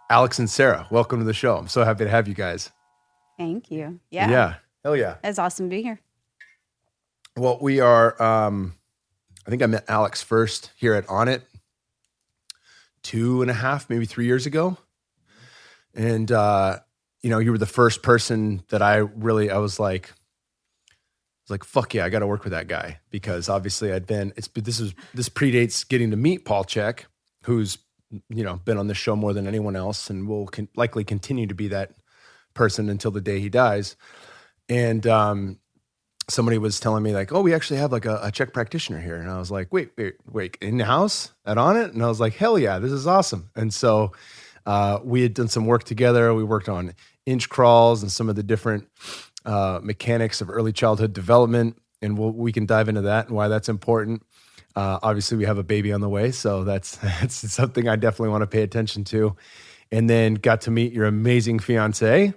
Aleks and Sara, welcome to the show. I'm so happy to have you guys. Thank you. Yeah. Yeah. Hell yeah. It's awesome to be here. Well, we are, I think I met Aleks first here at On It 2.5, maybe 3 years ago. And, you were the first person that I was like, fuck yeah, I got to work with that guy, because obviously this predates getting to meet Paul Chek, who's, been on this show more than anyone else and will likely continue to be that person until the day he dies. And, somebody was telling me like, oh, we actually have like a Chek practitioner here. And I was like, wait, in the house at On It? And I was like, hell yeah, this is awesome. And so, we had done some work together. We worked on inch crawls and some of the different mechanics of early childhood development, and we can dive into that and why that's important. Obviously, we have a baby on the way, so that's something I definitely want to pay attention to. And then got to meet your amazing fiance,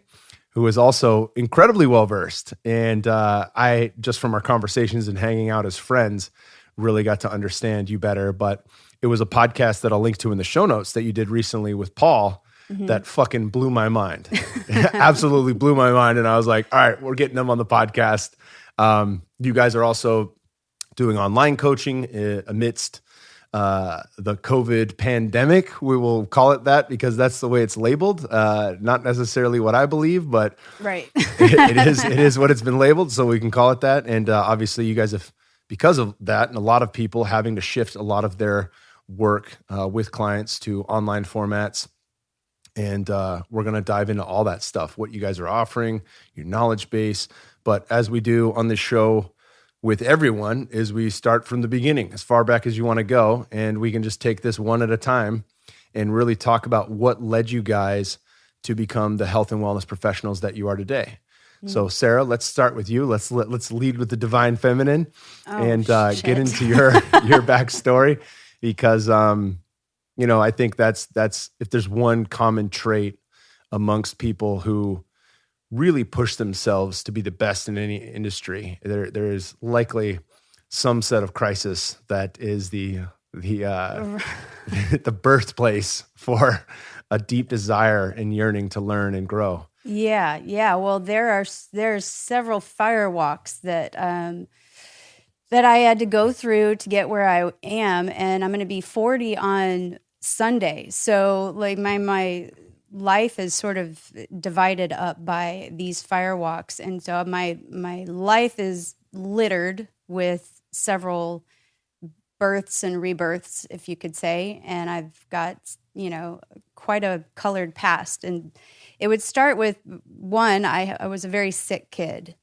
who is also incredibly well-versed. And I, just from our conversations and hanging out as friends, really got to understand you better. But it was a podcast that I'll link to in the show notes that you did recently with Paul that fucking blew my mind. Absolutely blew my mind. And I was like, all right, we're getting them on the podcast. You guys are also doing online coaching amidst the COVID pandemic. We will call it that because that's the way it's labeled. Not necessarily what I believe, but right. it is what it's been labeled. So we can call it that. And obviously you guys have, because of that, and a lot of people having to shift a lot of their work with clients to online formats. And we're going to dive into all that stuff, what you guys are offering, your knowledge base. But as we do on this show with everyone, is we start from the beginning, as far back as you want to go. And we can just take this one at a time and really talk about what led you guys to become the health and wellness professionals that you are today. So Sara, let's start with you. Let's lead with the divine feminine and get into your backstory, because I think that's if there's one common trait amongst people who really push themselves to be the best in any industry, there is likely some set of crisis that is the birthplace for a deep desire and yearning to learn and grow. Yeah. Well, there's several firewalks that I had to go through to get where I am, and I'm going to be 40 on Sunday. So like my life is sort of divided up by these firewalks, and so my life is littered with several births and rebirths, if you could say, and I've got quite a colored past. And it would start with one. I was a very sick kid,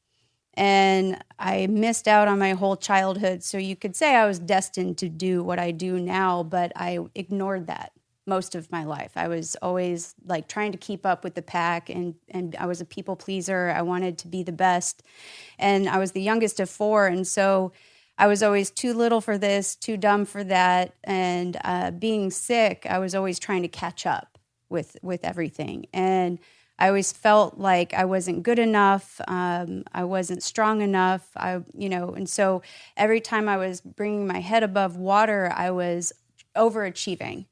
and I missed out on my whole childhood. So you could say I was destined to do what I do now, but I ignored that most of my life. I was always like trying to keep up with the pack, and I was a people pleaser. I wanted to be the best, and I was the youngest of 4, and so I was always too little for this, too dumb for that, and being sick, I was always trying to catch up with everything, and I always felt like I wasn't good enough. I wasn't strong enough. And so every time I was bringing my head above water, I was overachieving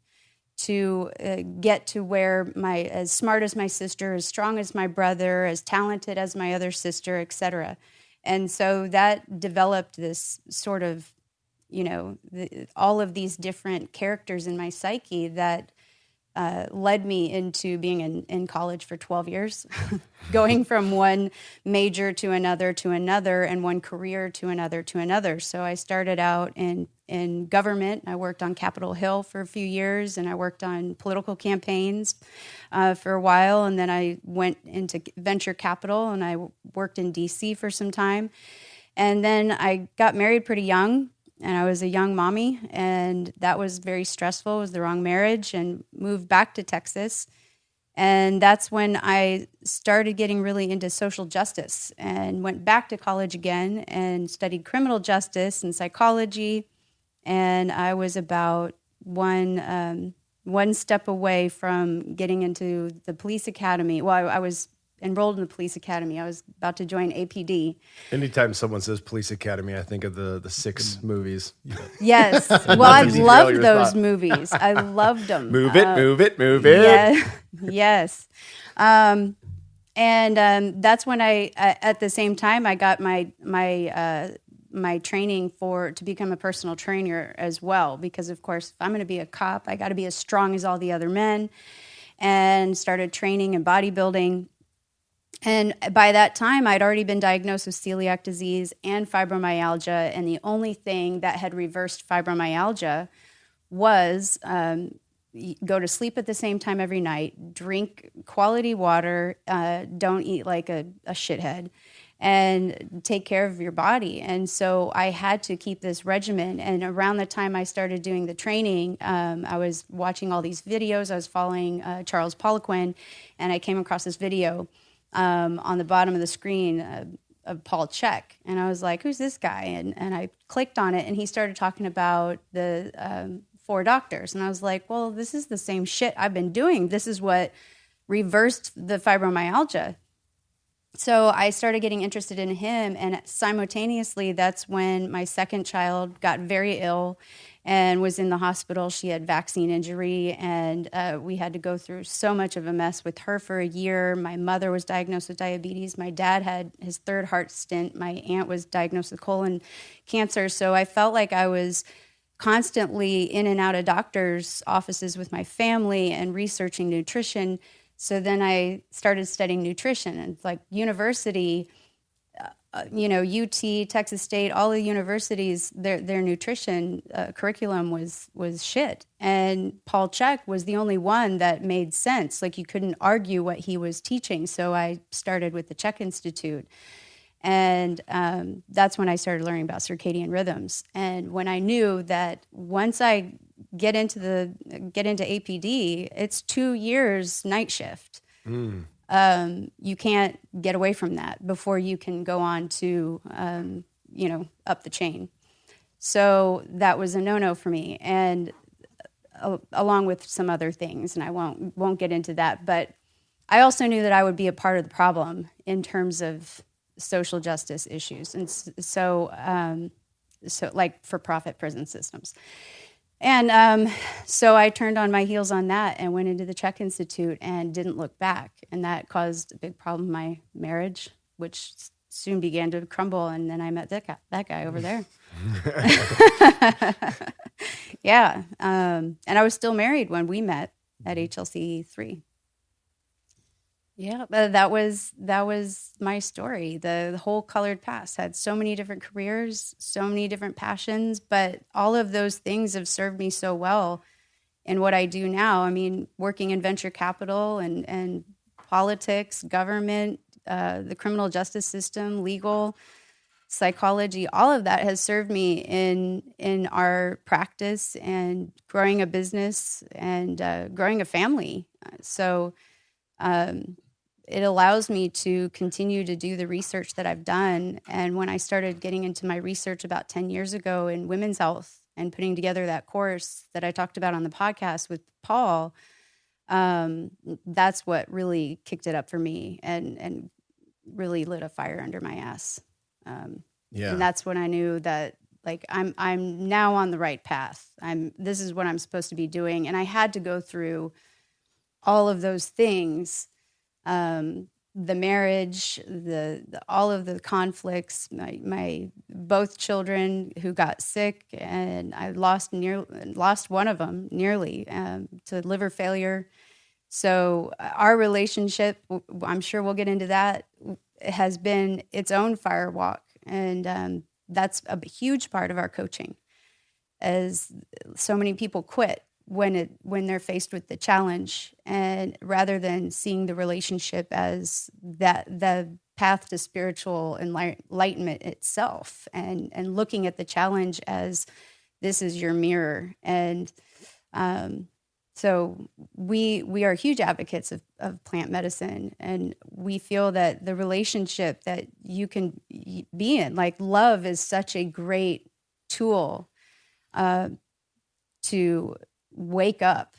to get to where as smart as my sister, as strong as my brother, as talented as my other sister, et cetera. And so that developed this sort of, all of these different characters in my psyche that led me into being in college for 12 years, going from one major to another, and one career to another. So I started out in government. I worked on Capitol Hill for a few years, and I worked on political campaigns for a while. And then I went into venture capital, and I worked in D.C. for some time. And then I got married pretty young, and I was a young mommy, and that was very stressful. It was the wrong marriage, and moved back to Texas. And that's when I started getting really into social justice, and went back to college again and studied criminal justice and psychology. And I was about one step away from getting into the police academy. Well, I was enrolled in the police academy. I was about to join APD. Anytime someone says police academy, I think of the 6 movies. Yes. Well, I loved those movies. I loved them. Move it. Yeah. Yes. And that's when I at the same time, I got my training to become a personal trainer as well. Because, of course, if I'm going to be a cop, I got to be as strong as all the other men, and started training in bodybuilding. And by that time, I'd already been diagnosed with celiac disease and fibromyalgia. And the only thing that had reversed fibromyalgia was go to sleep at the same time every night, drink quality water, don't eat like a shithead, and take care of your body. And so I had to keep this regimen. And around the time I started doing the training, I was watching all these videos. I was following Charles Poliquin, and I came across this video on the bottom of the screen of Paul Chek. And I was like, who's this guy? And I clicked on it, and he started talking about the 4 doctors. And I was like, well, this is the same shit I've been doing. This is what reversed the fibromyalgia. So I started getting interested in him, and simultaneously, that's when my second child got very ill and was in the hospital. She had vaccine injury, and we had to go through so much of a mess with her for a year. My mother was diagnosed with diabetes. My dad had his 3rd heart stent. My aunt was diagnosed with colon cancer. So I felt like I was constantly in and out of doctors' offices with my family and researching nutrition. So then I started studying nutrition, and like university, UT, Texas State, all the universities, their nutrition curriculum was shit. And Paul Chek was the only one that made sense. Like, you couldn't argue what he was teaching. So I started with the Chek Institute. And that's when I started learning about circadian rhythms. And when I knew that once I get into APD, it's 2 years night shift. You can't get away from that before you can go on to, up the chain. So that was a no-no for me, and along with some other things, and I won't get into that. But I also knew that I would be a part of the problem in terms of social justice issues, and so like for-profit prison systems. And so I turned on my heels on that and went into the Chek Institute and didn't look back. And that caused a big problem in my marriage, which soon began to crumble. And then I met that guy over there. Yeah. And I was still married when we met at HLC 3. Yeah, but that was my story. The whole colored past had so many different careers, so many different passions, but all of those things have served me so well in what I do now. I mean, working in venture capital and politics, government, the criminal justice system, legal, psychology, all of that has served me in our practice and growing a business and growing a family. So it allows me to continue to do the research that I've done. And when I started getting into my research about 10 years ago in women's health and putting together that course that I talked about on the podcast with Paul, that's what really kicked it up for me and really lit a fire under my ass. And that's when I knew that, like, I'm now on the right path. This is what I'm supposed to be doing. And I had to go through all of those things. The marriage, all of the conflicts, my both children who got sick, and I lost one of them nearly to liver failure. So our relationship, I'm sure we'll get into that, has been its own firewalk, and that's a huge part of our coaching. As so many people quit when they're faced with the challenge, and rather than seeing the relationship as the path to spiritual enlightenment itself, and looking at the challenge as this is your mirror. And so we are huge advocates of plant medicine, and we feel that the relationship that you can be in, like love, is such a great tool to wake up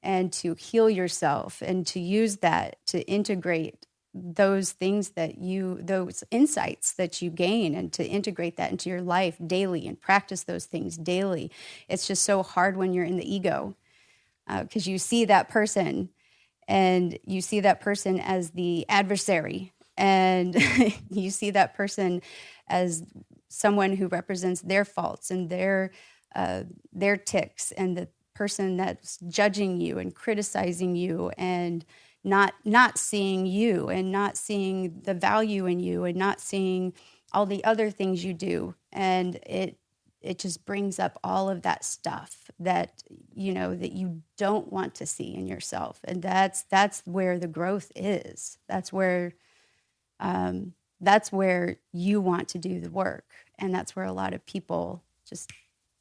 and to heal yourself, and to use that to integrate those things those insights that you gain, and to integrate that into your life daily and practice those things daily. It's just so hard when you're in the ego, because you see that person and you see that person as the adversary, and you see that person as someone who represents their faults and their tics, and the person that's judging you and criticizing you and not seeing you and not seeing the value in you and not seeing all the other things you do. And it just brings up all of that stuff that, that you don't want to see in yourself. And that's where the growth is. That's where you want to do the work. And that's where a lot of people just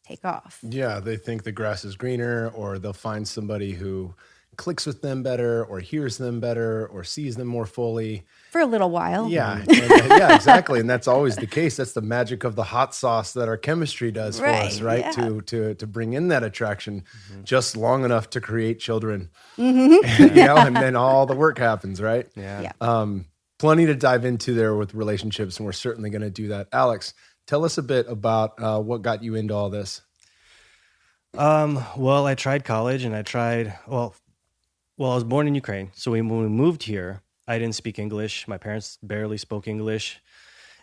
take off. Yeah, they think the grass is greener, or they'll find somebody who clicks with them better, or hears them better, or sees them more fully. For a little while. Yeah, yeah, exactly. And that's always the case. That's the magic of the hot sauce that our chemistry does for us, right? Yeah. To bring in that attraction just long enough to create children. Mm-hmm. And then all the work happens, right? Yeah. Plenty to dive into there with relationships, and we're certainly going to do that. Aleks, tell us a bit about what got you into all this. Well, I tried college, and I was born in Ukraine. So when we moved here, I didn't speak English. My parents barely spoke English.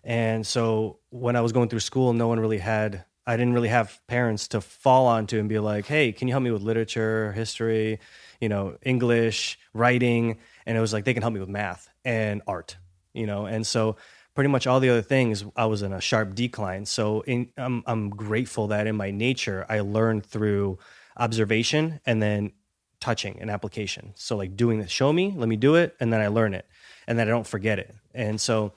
And so when I was going through school, I didn't really have parents to fall onto and be like, hey, can you help me with literature, history, English, writing? And it was like, they can help me with math and art, And so pretty much all the other things, I was in a sharp decline. So I'm grateful that in my nature, I learned through observation and then touching and application. So like doing this, show me, let me do it, and then I learn it, and then I don't forget it. And so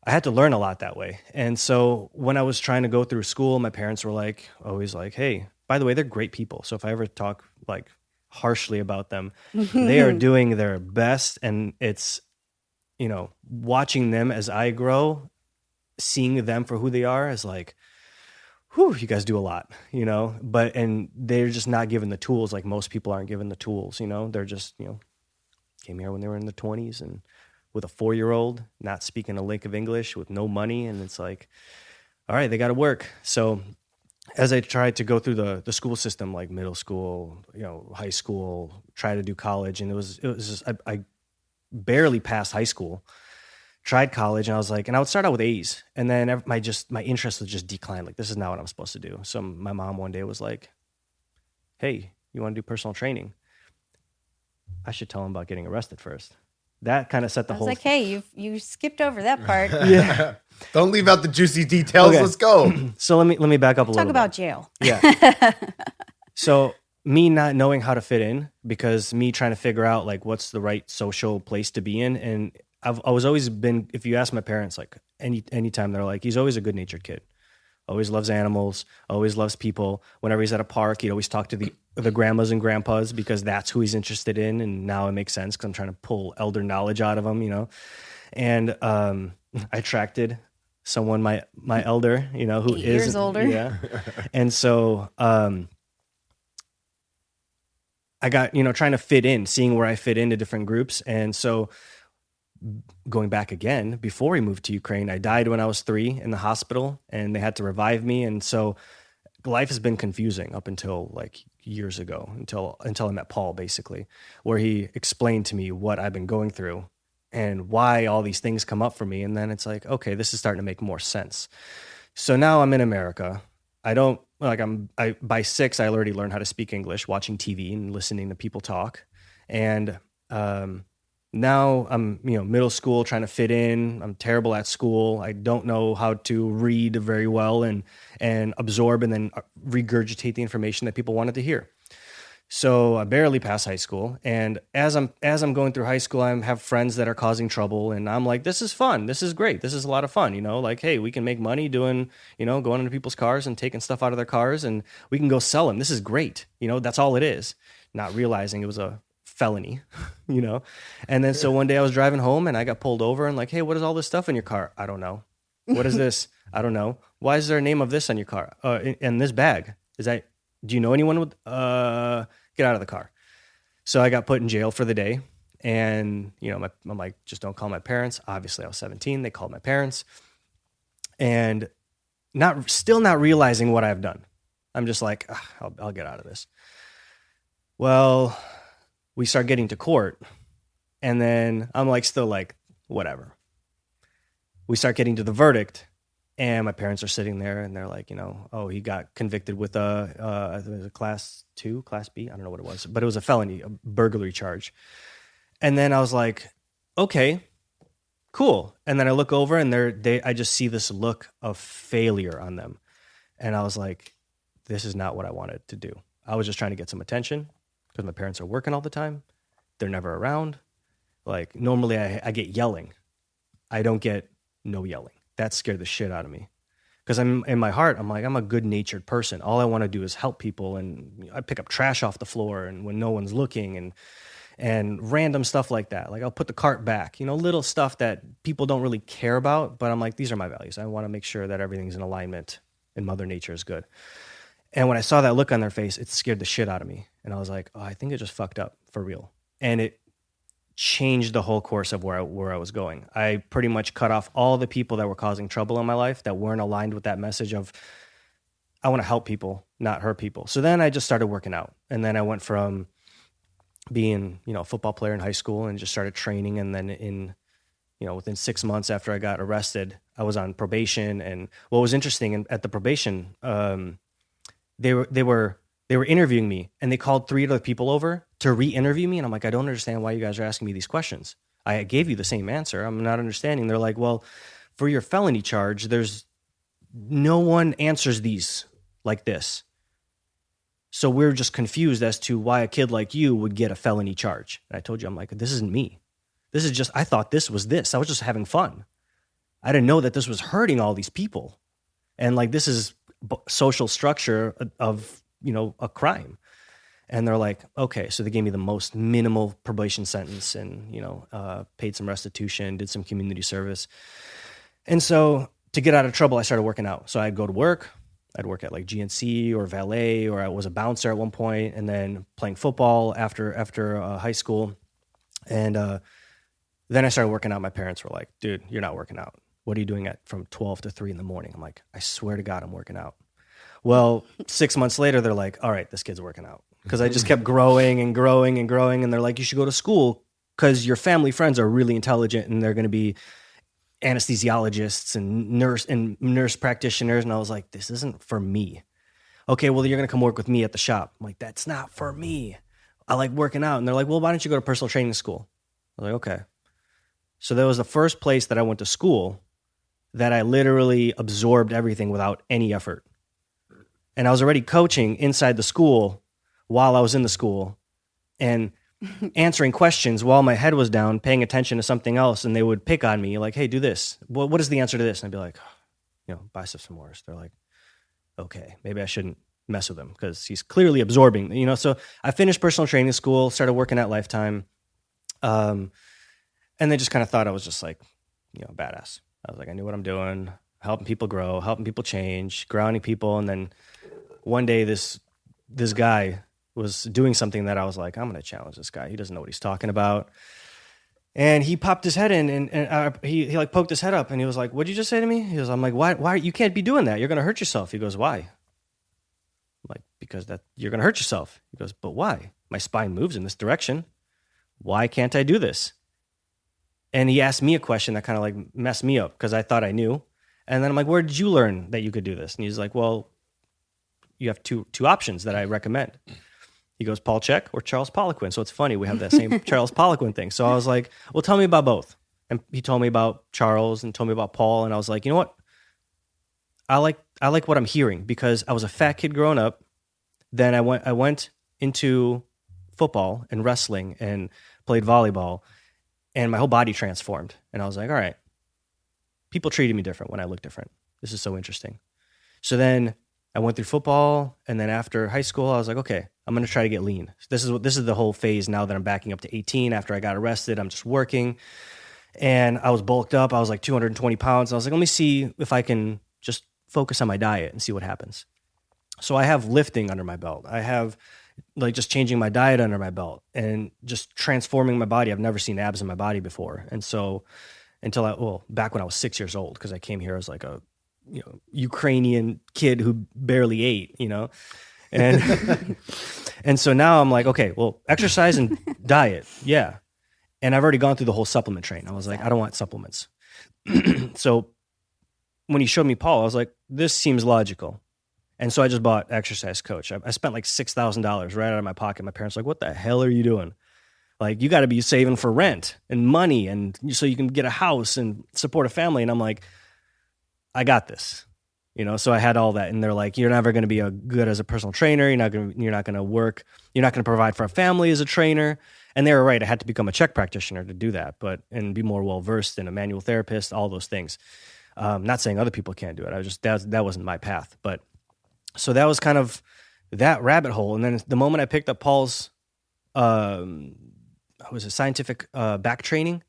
I had to learn a lot that way. And so when I was trying to go through school, my parents were always like, hey, by the way, they're great people. So if I ever talk like harshly about them, they are doing their best. And it's, watching them as I grow, seeing them for who they are is like, whew, you guys do a lot, and they're just not given the tools. Like most people aren't given the tools, they're just, came here when they were in their 20s and with a 4-year-old, not speaking a lick of English, with no money. And it's like, all right, they got to work. So as I tried to go through the school system, like middle school, high school, try to do college. And it was just, I barely passed high school. Tried college, and I was like, and I would start out with A's, and then my interest would just decline. Like, this is not what I'm supposed to do. So my mom one day was like, hey, you want to do personal training? I should tell him about getting arrested first. That kind of set the whole. I was like, hey, you skipped over that part. Yeah. Don't leave out the juicy details. Okay. Let's go. So let me back up a little bit. Talk about jail. Yeah. So me not knowing how to fit in, because me trying to figure out like what's the right social place to be in, and I've always been, if you ask my parents, like anytime, they're like, he's always a good-natured kid. Always loves animals, always loves people. Whenever he's at a park, he'd always talk to the grandmas and grandpas, because that's who he's interested in. And now it makes sense, because I'm trying to pull elder knowledge out of him, And I attracted someone, my elder, who 8 is years older. Yeah. And so I got, trying to fit in, seeing where I fit into different groups. And so going back again, before we moved to Ukraine, I died when I was 3 in the hospital, and they had to revive me. And so life has been confusing up until like years ago, until I met Paul, basically, where he explained to me what I've been going through and why all these things come up for me. And then it's like, okay, this is starting to make more sense. So now I'm in America. By 6, I already learned how to speak English, watching TV and listening to people talk. And now I'm, middle school, trying to fit in. I'm terrible at school. I don't know how to read very well and absorb and then regurgitate the information that people wanted to hear. So I barely passed high school. And as I'm going through high school, I have friends that are causing trouble. And I'm like, this is fun. This is great. This is a lot of fun. Like, hey, we can make money doing, going into people's cars and taking stuff out of their cars, and we can go sell them. This is great. That's all it is. Not realizing it was a felony, And then so one day I was driving home, and I got pulled over, and like, hey, what is all this stuff in your car? I don't know. What is this? I don't know. Why is there a name of this on your car? In this bag? Do you know anyone with, get out of the car. So I got put in jail for the day. And, you know, I'm like, just don't call my parents. Obviously I was 17. They called my parents, and still not realizing what I've done. I'm just like, I'll get out of this. Well, we start getting to court, and then I'm like, still like, whatever. We start getting to the verdict, and my parents are sitting there, and they're like, you know, oh, he got convicted with I think it was a class B, I don't know what it was, but it was a felony, a burglary charge. And then I was like, okay, cool. And then I look over, and I just see this look of failure on them, and I was like, this is not what I wanted to do. I was just trying to get some attention because my parents are working all the time. They're never around. Like, normally I get yelling. I don't get no yelling. That scared the shit out of me. Because I'm in my heart, I'm like, I'm a good-natured person. All I want to do is help people, and I pick up trash off the floor and when no one's looking, and random stuff like that. Like, I'll put the cart back, you know, little stuff that people don't really care about, but I'm like, these are my values. I want to make sure that everything's in alignment and Mother Nature is good. And when I saw that look on their face, it scared the shit out of me. And I was like, oh, I think it just fucked up for real. And it changed the whole course of where I was going. I pretty much cut off all the people that were causing trouble in my life that weren't aligned with that message of, I want to help people, not hurt people. So then I just started working out. And then I went from being, you know, a football player in high school and just started training. And then within 6 months after I got arrested, I was on probation. And what was interesting at the probation, they were interviewing me, and they called 3 other people over to re-interview me. And I'm like, I don't understand why you guys are asking me these questions. I gave you the same answer. I'm not understanding. They're like, well, for your felony charge, there's no one answers these like this. So we're just confused as to why a kid like you would get a felony charge. And I told you, I'm like, this isn't me. This is just, I thought this was this. I was just having fun. I didn't know that this was hurting all these people. And like, this is social structure of, you know, a crime. And they're like, okay. So they gave me the most minimal probation sentence, and, you know, paid some restitution, did some community service. And so to get out of trouble, I started working out. So I'd go to work. I'd work at like GNC or valet, or I was a bouncer at one point, and then playing football after high school. And then I started working out. My parents were like, dude, you're not working out. What are you doing from 12 to 3 in the morning? I'm like, I swear to God, I'm working out. Well, 6 months later, they're like, all right, this kid's working out. Because I just kept growing and growing and growing. And they're like, you should go to school because your family friends are really intelligent, and they're going to be anesthesiologists and nurse practitioners. And I was like, this isn't for me. Okay, well, you're going to come work with me at the shop. I'm like, that's not for me. I like working out. And they're like, well, why don't you go to personal training school? I was like, okay. So that was the first place that I went to school that I literally absorbed everything without any effort. And I was already coaching inside the school while I was in the school, and answering questions while my head was down, paying attention to something else. And they would pick on me like, hey, do this. What is the answer to this? And I'd be like, you know, biceps femoris. They're like, okay, maybe I shouldn't mess with him because he's clearly absorbing, you know? So I finished personal training school, started working at Lifetime. And they just kind of thought I was just like, you know, badass. I was like, I knew what I'm doing, helping people grow, helping people change, grounding people. And then one day this guy was doing something that I was like, I'm going to challenge this guy. He doesn't know what he's talking about. And he popped his head in, and he like poked his head up, and he was like, what'd you just say to me? He goes, I'm like, why? You can't be doing that. You're going to hurt yourself. He goes, why? I'm like, because you're going to hurt yourself. He goes, but why? My spine moves in this direction. Why can't I do this? And he asked me a question that kind of like messed me up because I thought I knew. And then I'm like, where did you learn that you could do this? And he's like, well, you have two options that I recommend. He goes, Paul Chek or Charles Poliquin. So it's funny, we have that same Charles Poliquin thing. So I was like, well, tell me about both. And he told me about Charles and told me about Paul. And I was like, you know what? I like what I'm hearing, because I was a fat kid growing up. Then I went into football and wrestling and played volleyball, and my whole body transformed. And I was like, all right, people treated me different when I looked different. This is so interesting. So then I went through football, and then after high school, I was like, okay, I'm going to try to get lean. This is the whole phase now that I'm backing up to 18. After I got arrested, I'm just working, and I was bulked up. I was like 220 pounds. And I was like, let me see if I can just focus on my diet and see what happens. So I have lifting under my belt. I have like just changing my diet under my belt and just transforming my body. I've never seen abs in my body before. And so back when I was 6 years old, because I came here as like a, Ukrainian kid who barely ate, and, and so now I'm like, okay, well, exercise and diet. Yeah. And I've already gone through the whole supplement train. I was like, I don't want supplements. So when he showed me Paul, I was like, this seems logical. And so I just bought Exercise Coach. I spent like $6,000 right out of my pocket. My parents were like, what the hell are you doing? Like, you got to be saving for rent and money and so you can get a house and support a family. And I'm like, I got this. So I had all that. And they're like, you're never going to be good as a personal trainer. You're not going to work. You're not going to provide for a family as a trainer. And they were right. I had to become a Czech practitioner to do that, and be more well-versed and a manual therapist, all those things. Not saying other people can't do it. That wasn't my path. But so that was kind of that rabbit hole. And then the moment I picked up Paul's, scientific back training,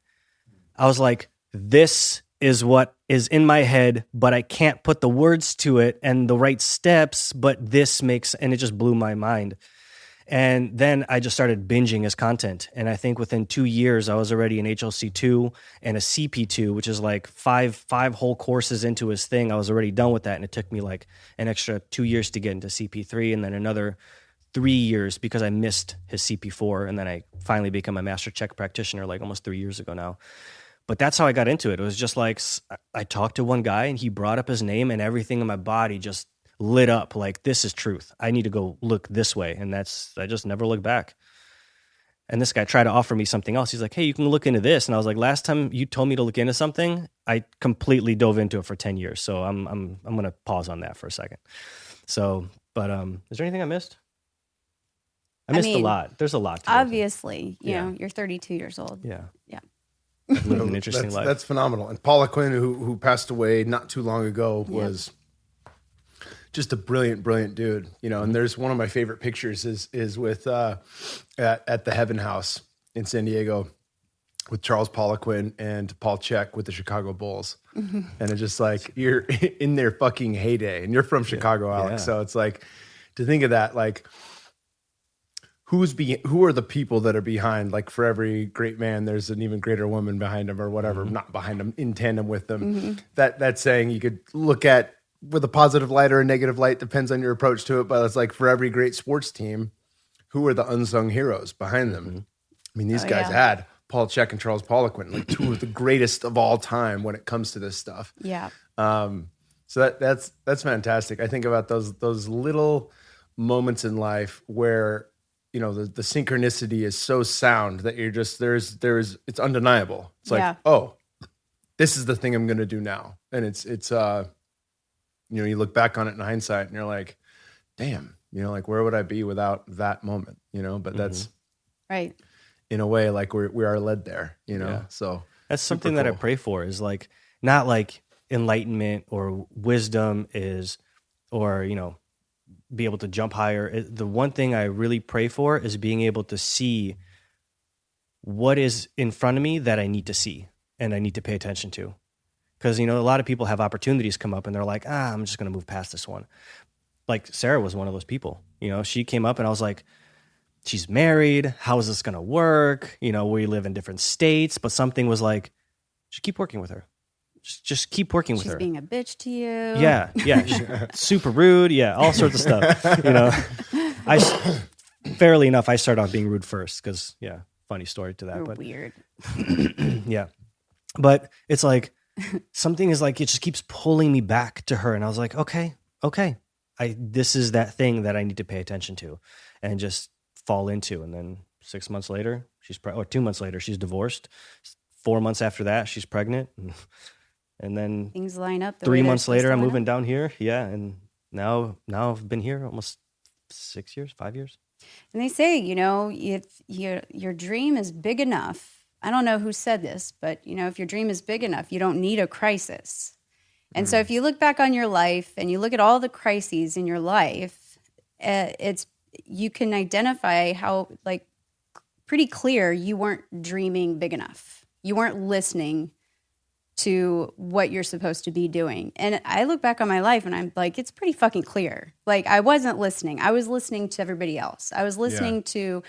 I was like, this is what is in my head, but I can't put the words to it and the right steps, but this makes, and it just blew my mind. And then I just started binging his content. And I think within 2 years, I was already an HLC2 and a CP2, which is like five whole courses into his thing. I was already done with that. And it took me like an extra 2 years to get into CP3 and then another 3 years because I missed his CP4. And then I finally became a master Czech practitioner like almost 3 years ago now. But that's how I got into it. It was just like, I talked to one guy and he brought up his name and everything in my body just lit up like, this is truth. I need to go look this way. And I just never looked back. And this guy tried to offer me something else. He's like, hey, you can look into this. And I was like, last time you told me to look into something, I completely dove into it for 10 years. So I'm going to pause on that for a second. So, but is there anything I missed? I missed a lot. There's a lot. Obviously, you know, you're 32 years old. Yeah. Yeah. I've lived an interesting life. That's phenomenal. And Paula Quinn, who passed away not too long ago, was just a brilliant, brilliant dude. And there's one of my favorite pictures is with at the Heaven House in San Diego with Charles Poliquin and Paul Chek with the Chicago Bulls. Mm-hmm. And it's just like, you're in their fucking heyday and you're from Chicago, Aleks. Yeah. So it's like, to think of that, like, who are the people that are behind, like, for every great man, there's an even greater woman behind him or whatever, not behind him, in tandem with them. Mm-hmm. That saying you could look at with a positive light or a negative light, depends on your approach to it. But it's like, for every great sports team, who are the unsung heroes behind them? Mm-hmm. I mean, these guys had Paul Chek and Charles Poliquin, like two of the greatest of all time when it comes to this stuff. Yeah. So that's fantastic. I think about those little moments in life where, the synchronicity is so sound that you're just, it's undeniable. It's like, oh, this is the thing I'm going to do now. And it's you look back on it in hindsight and you're like, damn, like, where would I be without that moment? But that's right. In a way, like, we are led there, so that's something that I pray for, is like, not like enlightenment or wisdom or be able to jump higher. The one thing I really pray for is being able to see what is in front of me that I need to see and I need to pay attention to. Because, a lot of people have opportunities come up and they're like, I'm just going to move past this one. Like, Sara was one of those people. She came up and I was like, she's married. How is this going to work? We live in different states, but something was like, just keep working with her. Just keep working with her. She's being a bitch to you. Yeah. Super rude. Yeah, all sorts of stuff. Fairly enough, I started off being rude first because, funny story to that. You're but weird. Yeah. But it's like, something is like, it just keeps pulling me back to her. And I was like, okay. This is that thing that I need to pay attention to and just fall into. And then 6 months later, or 2 months later, she's divorced. 4 months after that, she's pregnant. And then things line up. 3 months later, I'm moving down here. Yeah. And now I've been here almost 5 years. And they say, if your dream is big enough, I don't know who said this, but if your dream is big enough, you don't need a crisis. And so if you look back on your life and you look at all the crises in your life, you can identify how, like, pretty clear you weren't dreaming big enough. You weren't listening to what you're supposed to be doing. And I look back on my life and I'm like, it's pretty fucking clear. Like, I wasn't listening. I was listening to everybody else. I was listening to,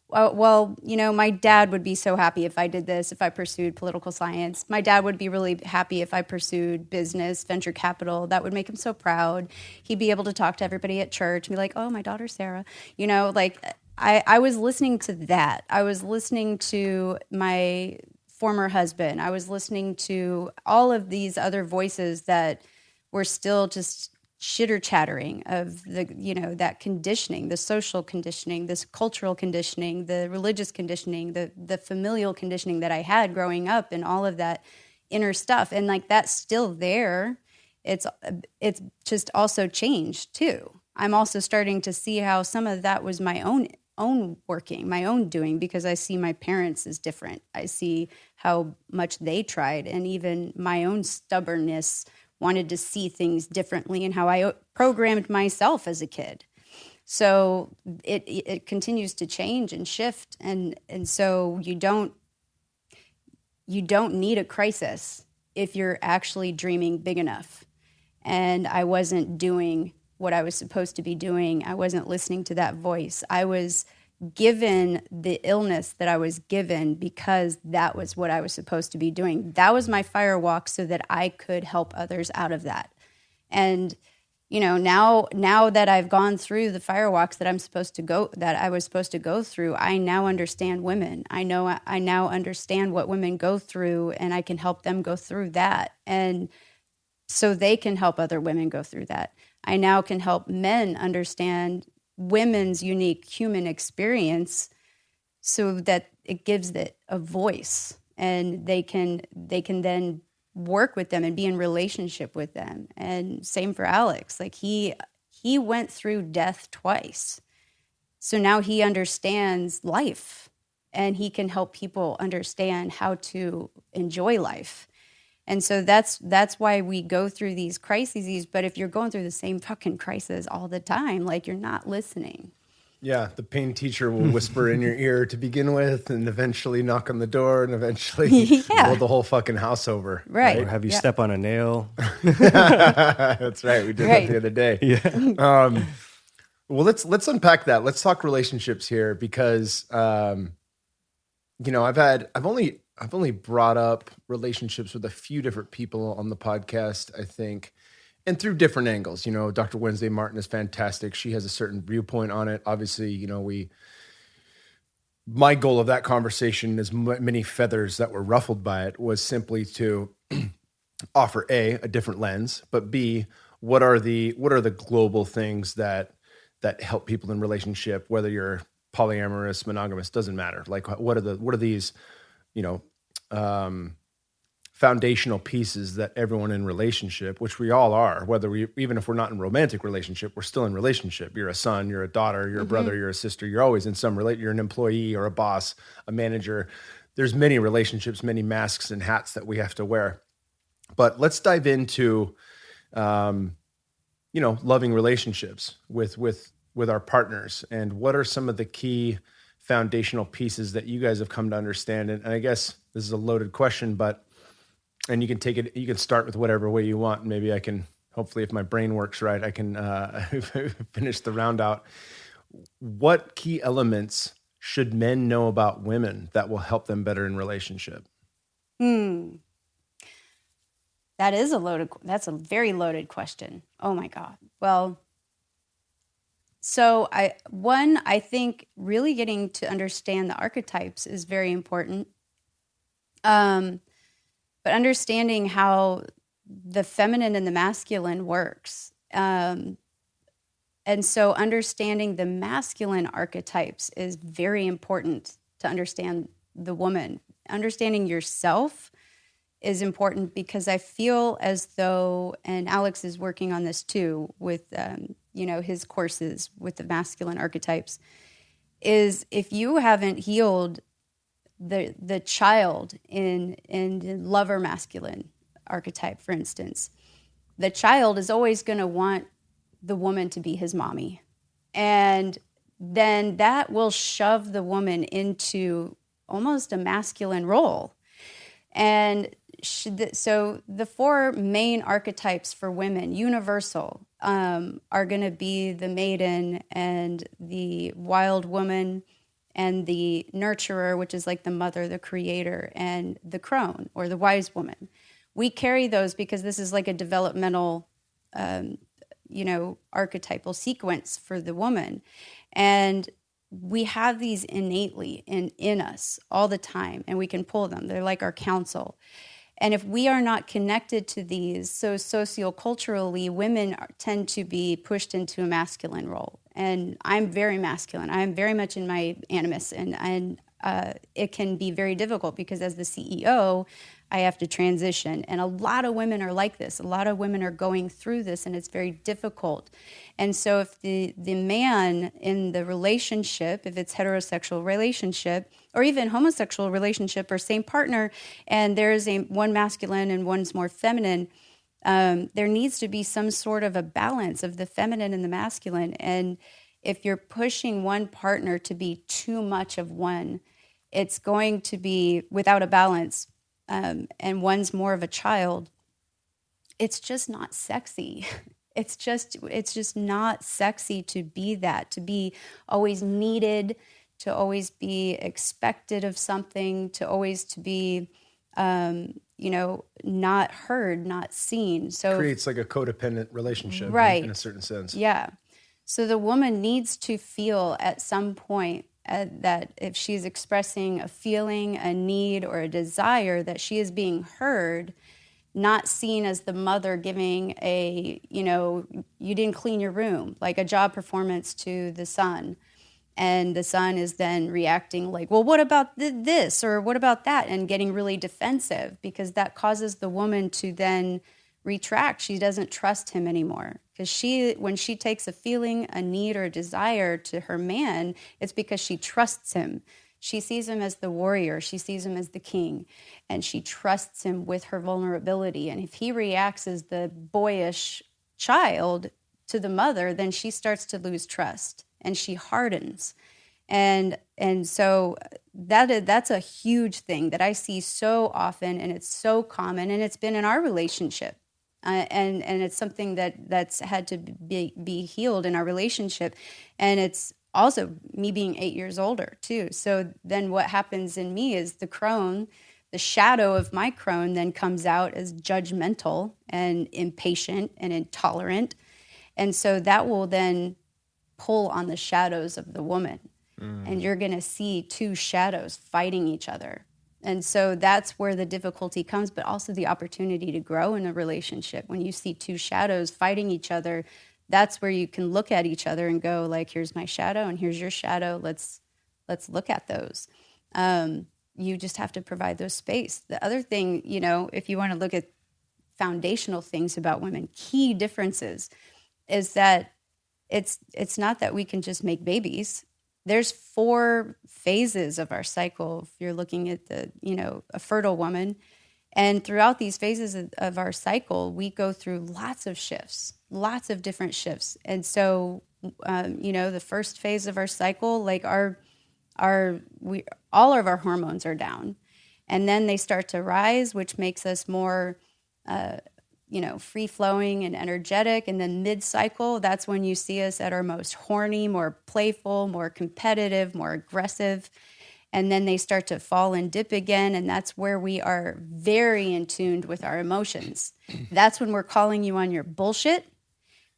well, you know, my dad would be so happy if I did this, if I pursued political science. My dad would be really happy if I pursued business, venture capital. That would make him so proud. He'd be able to talk to everybody at church and be like, oh, my daughter, Sara. You know, like, I was listening to that. I was listening to my former husband. I was listening to all of these other voices that were still just chitter chattering of the, you know, that conditioning, the social conditioning, this cultural conditioning, the religious conditioning, the familial conditioning that I had growing up, and all of that inner stuff. And like, that's still there. It's just also changed too. I'm also starting to see how some of that was my own working, my own doing, because I see my parents as different. I see how much they tried, and even my own stubbornness wanted to see things differently, and how I programmed myself as a kid. So it continues to change and shift, and so you don't need a crisis if you're actually dreaming big enough. And I wasn't doing what I was supposed to be doing. I wasn't listening to that voice. I was given the illness that I was given because that was what I was supposed to be doing. That was my firewalk so that I could help others out of that. And, you know, now that I've gone through the firewalks that I was supposed to go through, I now understand women. I now understand what women go through, and I can help them go through that. And so they can help other women go through that. I now can help men understand women's unique human experience so that it gives it a voice, and they can then work with them and be in relationship with them. And same for Aleks. Like, he went through death twice. So now he understands life, and he can help people understand how to enjoy life. And so that's why we go through these crises. But if you're going through the same fucking crisis all the time, like, you're not listening. Yeah, the pain teacher will whisper in your ear to begin with, and eventually knock on the door, and eventually blow the whole fucking house over. Right. Or have you step on a nail. That's right. We did that the other day. Yeah. Well, let's unpack that. Let's talk relationships here, because you know, I've only brought up relationships with a few different people on the podcast, I think, and through different angles. You know, Dr. Wednesday Martin is fantastic. She has a certain viewpoint on it. Obviously, you know, my goal of that conversation, as many feathers that were ruffled by it, was simply to offer a different lens, but B, what are the global things that help people in relationship, whether you're polyamorous, monogamous, doesn't matter. Like, what are these, you know, foundational pieces that everyone in relationship, which we all are, even if we're not in romantic relationship, we're still in relationship. You're a son, you're a daughter, you're a brother, you're a sister, you're always in some you're an employee or a boss, a manager. There's many relationships, many masks and hats that we have to wear. But let's dive into, you know, loving relationships with our partners, and what are some of the key foundational pieces that you guys have come to understand. And I guess this is a loaded question, and you can take it, you can start with whatever way you want. Maybe I can, hopefully if my brain works right, I can finish the round out. What key elements should men know about women that will help them better in relationship? That's a very loaded question. Oh my God. Well, so I think really getting to understand the archetypes is very important. But understanding how the feminine and the masculine works. And so understanding the masculine archetypes is very important to understand the woman. Understanding yourself is important, because I feel as though, and Aleks is working on this too with, you know, his courses with the masculine archetypes, is if you haven't healed the child in the lover masculine archetype, for instance, the child is always going to want the woman to be his mommy. And then that will shove the woman into almost a masculine role. And so the 4 main archetypes for women, universal, are going to be the maiden and the wild woman and the nurturer, which is like the mother, the creator, and the crone or the wise woman. We carry those because this is like a developmental, archetypal sequence for the woman. And we have these innately in us all the time, and we can pull them. They're like our counsel. And if we are not connected to these, so socioculturally, women tend to be pushed into a masculine role. And I'm very masculine. I'm very much in my animus, and it can be very difficult because as the CEO, I have to transition. And a lot of women are like this. A lot of women are going through this, and it's very difficult. And so if the man in the relationship, if it's heterosexual relationship, or even homosexual relationship or same partner, and there's one masculine and one's more feminine, there needs to be some sort of a balance of the feminine and the masculine. And if you're pushing one partner to be too much of one, it's going to be without a balance, and one's more of a child. It's just not sexy. It's just not sexy to be that, to be always needed, to always be expected of something, to be, not heard, not seen. So creates like a codependent relationship, right, in a certain sense. Yeah. So the woman needs to feel at some point that if she's expressing a feeling, a need, or a desire, that she is being heard, not seen as the mother giving you didn't clean your room, like a job performance to the son. And the son is then reacting like, well, what about this or what about that? And getting really defensive because that causes the woman to then retract. She doesn't trust him anymore. Because when she takes a feeling, a need, or a desire to her man, it's because she trusts him. She sees him as the warrior. She sees him as the king. And she trusts him with her vulnerability. And if he reacts as the boyish child to the mother, then she starts to lose trust and she hardens. And so that's a huge thing that I see so often, and it's so common, and it's been in our relationship. And it's something that's had to be healed in our relationship. And it's also me being 8 years older too. So then what happens in me is the crone, the shadow of my crone then comes out as judgmental and impatient and intolerant. And so that will then pull on the shadows of the woman. And you're going to see 2 shadows fighting each other. And so that's where the difficulty comes, but also the opportunity to grow in a relationship. When you see 2 shadows fighting each other, that's where you can look at each other and go, like, here's my shadow and here's your shadow. Let's look at those. You just have to provide those space. The other thing, if you want to look at foundational things about women, key differences, is that it's not that we can just make babies. There's 4 phases of our cycle. If you're looking at a fertile woman, and throughout these phases of our cycle, we go through lots of shifts, lots of different shifts. And so, the first phase of our cycle, like all of our hormones are down, and then they start to rise, which makes us more, free-flowing and energetic. And then mid-cycle, that's when you see us at our most horny, more playful, more competitive, more aggressive. And then they start to fall and dip again, and that's where we are very in tune with our emotions. That's when we're calling you on your bullshit.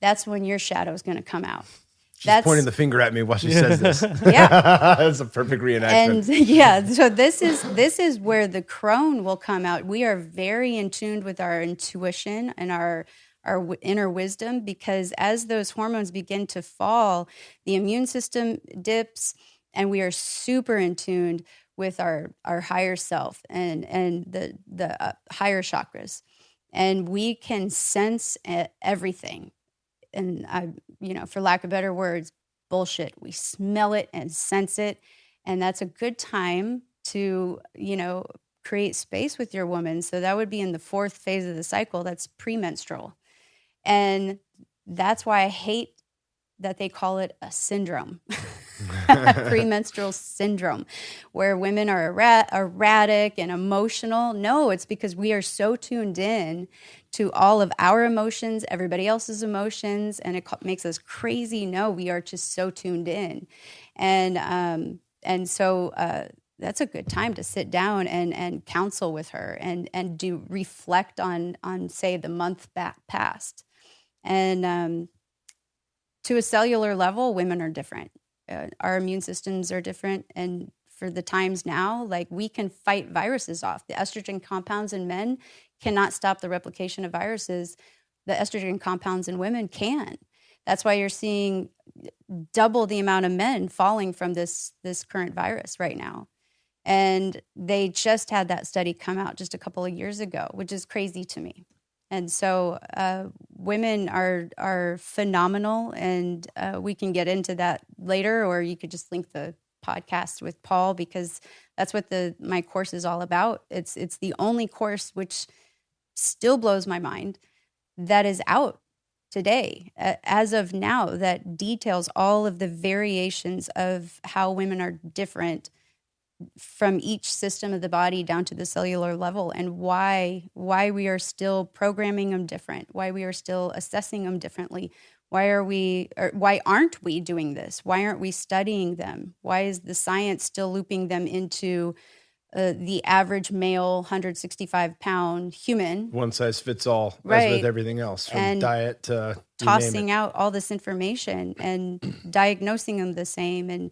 That's when your shadow is going to come out. She's pointing the finger at me while she says this. Yeah. That's a perfect reenactment. And so this is where the crone will come out. We are very in tune with our intuition and our inner wisdom, because as those hormones begin to fall, the immune system dips, and we are super in tune with our higher self and the higher chakras. And we can sense everything. And for lack of better words, bullshit. We smell it and sense it. And that's a good time to, create space with your woman. So that would be in the 4th phase of the cycle. That's premenstrual. And that's why I hate that they call it a syndrome. premenstrual syndrome, where women are erratic and emotional. No, it's because we are so tuned in to all of our emotions, everybody else's emotions, and it makes us crazy. No, we are just so tuned in. And so that's a good time to sit down and counsel with her and do reflect on say the month back past. And to a cellular level, women are different. Our immune systems are different. And for the times now, like, we can fight viruses off. The estrogen compounds in men cannot stop the replication of viruses. The estrogen compounds in women can. That's why you're seeing double the amount of men falling from this current virus right now. And they just had that study come out just a couple of years ago, which is crazy to me. And so women are phenomenal, and we can get into that later, or you could just link the podcast with Paul, because that's what my course is all about. It's the only course, which still blows my mind, that is out today, as of now, that details all of the variations of how women are different from each system of the body down to the cellular level, and why we are still programming them different, why we are still assessing them differently. Why aren't we doing this? Why aren't we studying them? Why is the science still looping them into the average male 165-pound human? One size fits all, right, as with everything else, from and diet to tossing out all this information and diagnosing them the same and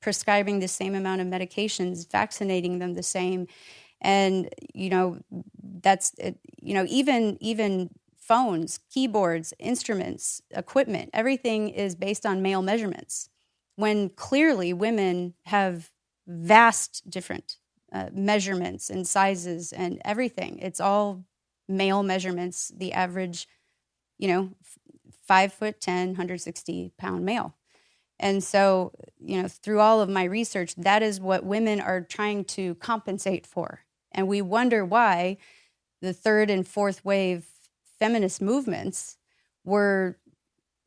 prescribing the same amount of medications, vaccinating them the same. And, that's, even phones, keyboards, instruments, equipment, everything is based on male measurements, when clearly women have vast different measurements and sizes and everything. It's all male measurements, the average, 5'10", 160-pound male. And so, through all of my research, that is what women are trying to compensate for. And we wonder why the third and fourth wave feminist movements were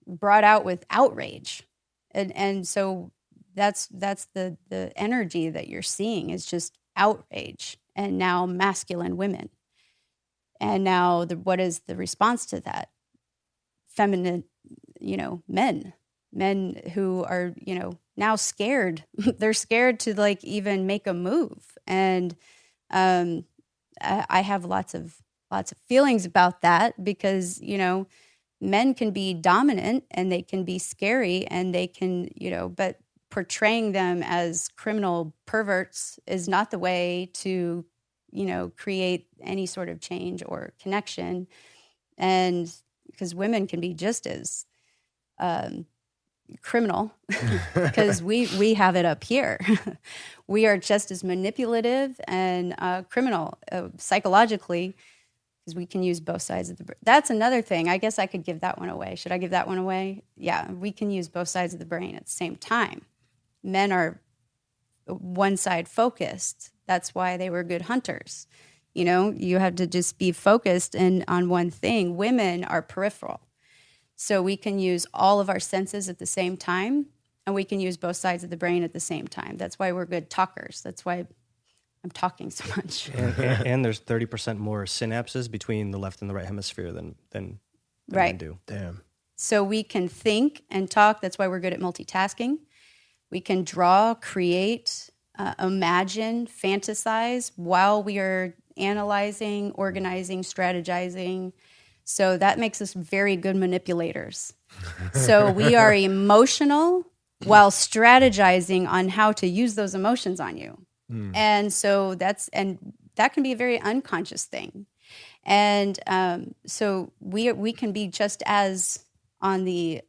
brought out with outrage. And so that's the energy that you're seeing is just outrage, and now masculine women. And now what is the response to that? Feminine, men who are, now scared. They're scared to even make a move. And I have lots of feelings about that, because, men can be dominant and they can be scary, and they can, but portraying them as criminal perverts is not the way to, create any sort of change or connection. And because women can be just as criminal, because we have it up here. We are just as manipulative and criminal psychologically, because we can use both sides of the brain. That's another thing. I guess I could give that one away. Should I give that one away? Yeah, we can use both sides of the brain at the same time. Men are one side focused. That's why they were good hunters. You have to just be focused and on one thing. Women are peripheral. So we can use all of our senses at the same time, and we can use both sides of the brain at the same time. That's why we're good talkers. That's why I'm talking so much. And there's 30% more synapses between the left and the right hemisphere than right. men do. Damn. So we can think and talk. That's why we're good at multitasking. We can draw, create, imagine, fantasize while we are analyzing, organizing, strategizing. So that makes us very good manipulators. So we are emotional while strategizing on how to use those emotions on you. And so that can be a very unconscious thing. And so we can be just as on the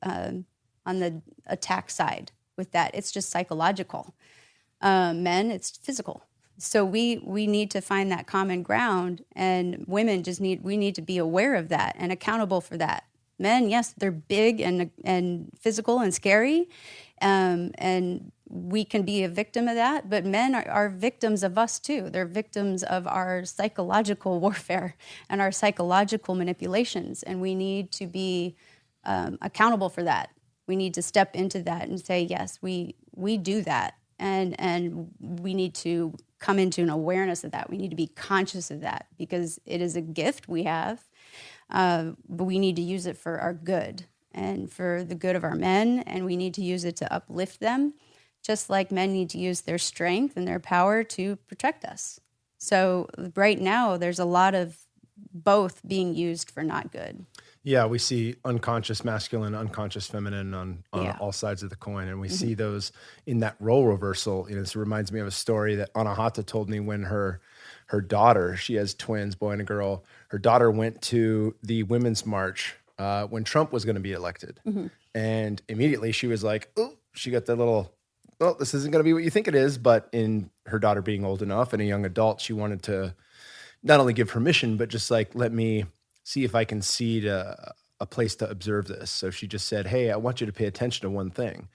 attack side with that. It's just psychological. Men, it's physical. So we need to find that common ground, and women we need to be aware of that and accountable for that. Men, yes, they're big and physical and scary, and we can be a victim of that, but men are victims of us too. They're victims of our psychological warfare and our psychological manipulations, and we need to be accountable for that. We need to step into that and say, yes, we we do that. And we need to come into an awareness of that. We need to be conscious of that because it is a gift we have, but we need to use it for our good and for the good of our men, and we need to use it to uplift them, just like men need to use their strength and their power to protect us. So right now, there's a lot of both being used for not good. Yeah, we see unconscious masculine, unconscious feminine on all sides of the coin. And we see those in that role reversal. This reminds me of a story that Anahata told me when her daughter, she has twins, boy and a girl, her daughter went to the Women's March when Trump was going to be elected. And immediately she was like, oh, she got that little, well, this isn't going to be what you think it is. But in her daughter being old enough and a young adult, she wanted to not only give permission, but just like, let me see if I can seed a place to observe this. So she just said, hey, I want you to pay attention to one thing.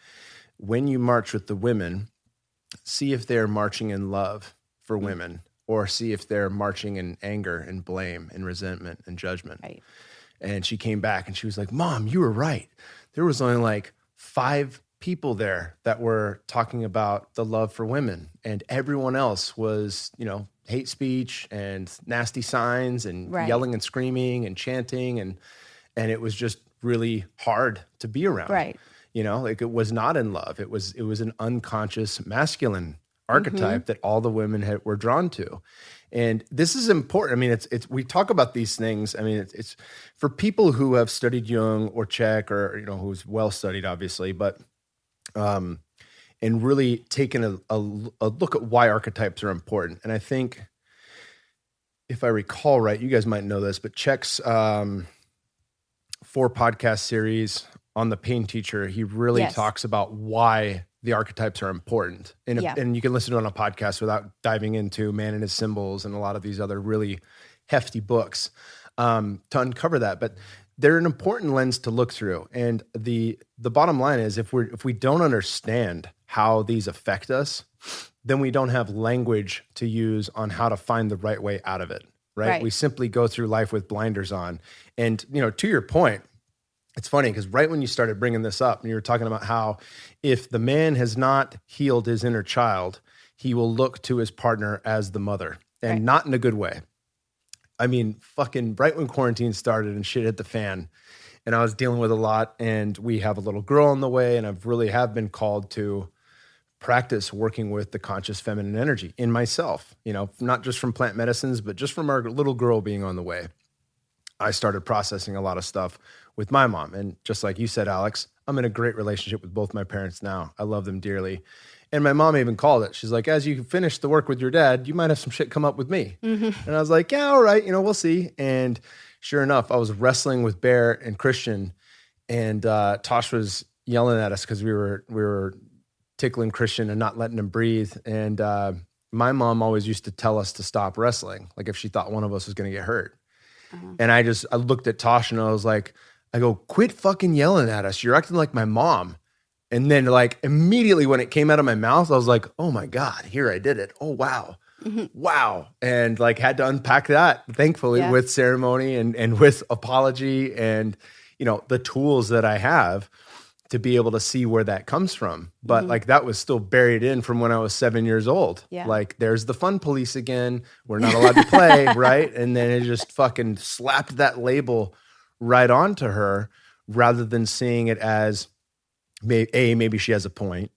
When you march with the women, see if they're marching in love for women, or see if they're marching in anger and blame and resentment and judgment. Right. And she came back and she was like, Mom, you were right. There was only like 5 people there that were talking about the love for women, and everyone else was, hate speech and nasty signs and yelling and screaming and chanting, and it was just really hard to be around. Right. Like it was not in love. It was an unconscious masculine archetype that all the women were drawn to. And this is important. I mean, it's we talk about these things. I mean, it's for people who have studied Jung or Czech or who's well studied, obviously, but and really taken a look at why archetypes are important. And I think, if I recall right, you guys might know this, but Czech's 4 podcast series on the pain teacher, he really talks about why the archetypes are important. And you can listen to it on a podcast without diving into Man and His Symbols and a lot of these other really hefty books to uncover that. But they're an important lens to look through. And the bottom line is, if we don't understand how these affect us, then we don't have language to use on how to find the right way out of it, right? We simply go through life with blinders on. And, to your point, it's funny because right when you started bringing this up and you were talking about how if the man has not healed his inner child, he will look to his partner as the mother, and not in a good way. I mean, fucking right when quarantine started and shit hit the fan, and I was dealing with a lot, and we have a little girl on the way, and I've really have been called to practice working with the conscious feminine energy in myself, not just from plant medicines, but just from our little girl being on the way. I started processing a lot of stuff with my mom. And just like you said, Aleks, I'm in a great relationship with both my parents now. I love them dearly. And my mom even called it. She's like, as you finish the work with your dad, you might have some shit come up with me. And I was like, yeah, all right, we'll see. And sure enough, I was wrestling with Bear and Christian, and Tosh was yelling at us because we were tickling Christian and not letting him breathe. And my mom always used to tell us to stop wrestling, like if she thought one of us was going to get hurt. And I looked at Tosh and I was like, quit fucking yelling at us. You're acting like my mom. And then like immediately when it came out of my mouth, I was like, oh my God, here I did it. Oh, wow. Wow. And like had to unpack that, thankfully, with ceremony and with apology and, the tools that I have to be able to see where that comes from. But like that was still buried in from when I was 7 years old. Yeah. Like there's the fun police again. We're not allowed to play, right? And then it just fucking slapped that label right onto her rather than seeing it as maybe she has a point.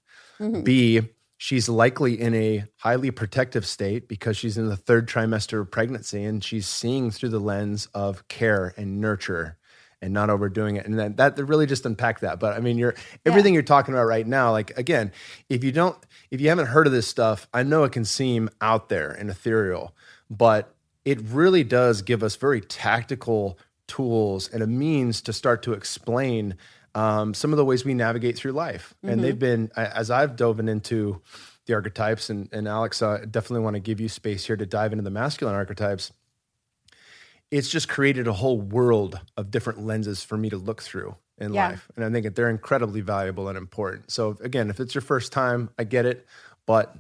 B, she's likely in a highly protective state because she's in the 3rd trimester of pregnancy and she's seeing through the lens of care and nurture and not overdoing it. And then that really just unpacked that. But I mean, everything you're talking about right now, like, again, if you haven't heard of this stuff, I know it can seem out there and ethereal, but it really does give us very tactical tools and a means to start to explain some of the ways we navigate through life. And they've been, as I've dove into the archetypes, and Aleks, I definitely want to give you space here to dive into the masculine archetypes. It's just created a whole world of different lenses for me to look through in life. And I think that they're incredibly valuable and important. So again, if it's your first time, I get it, but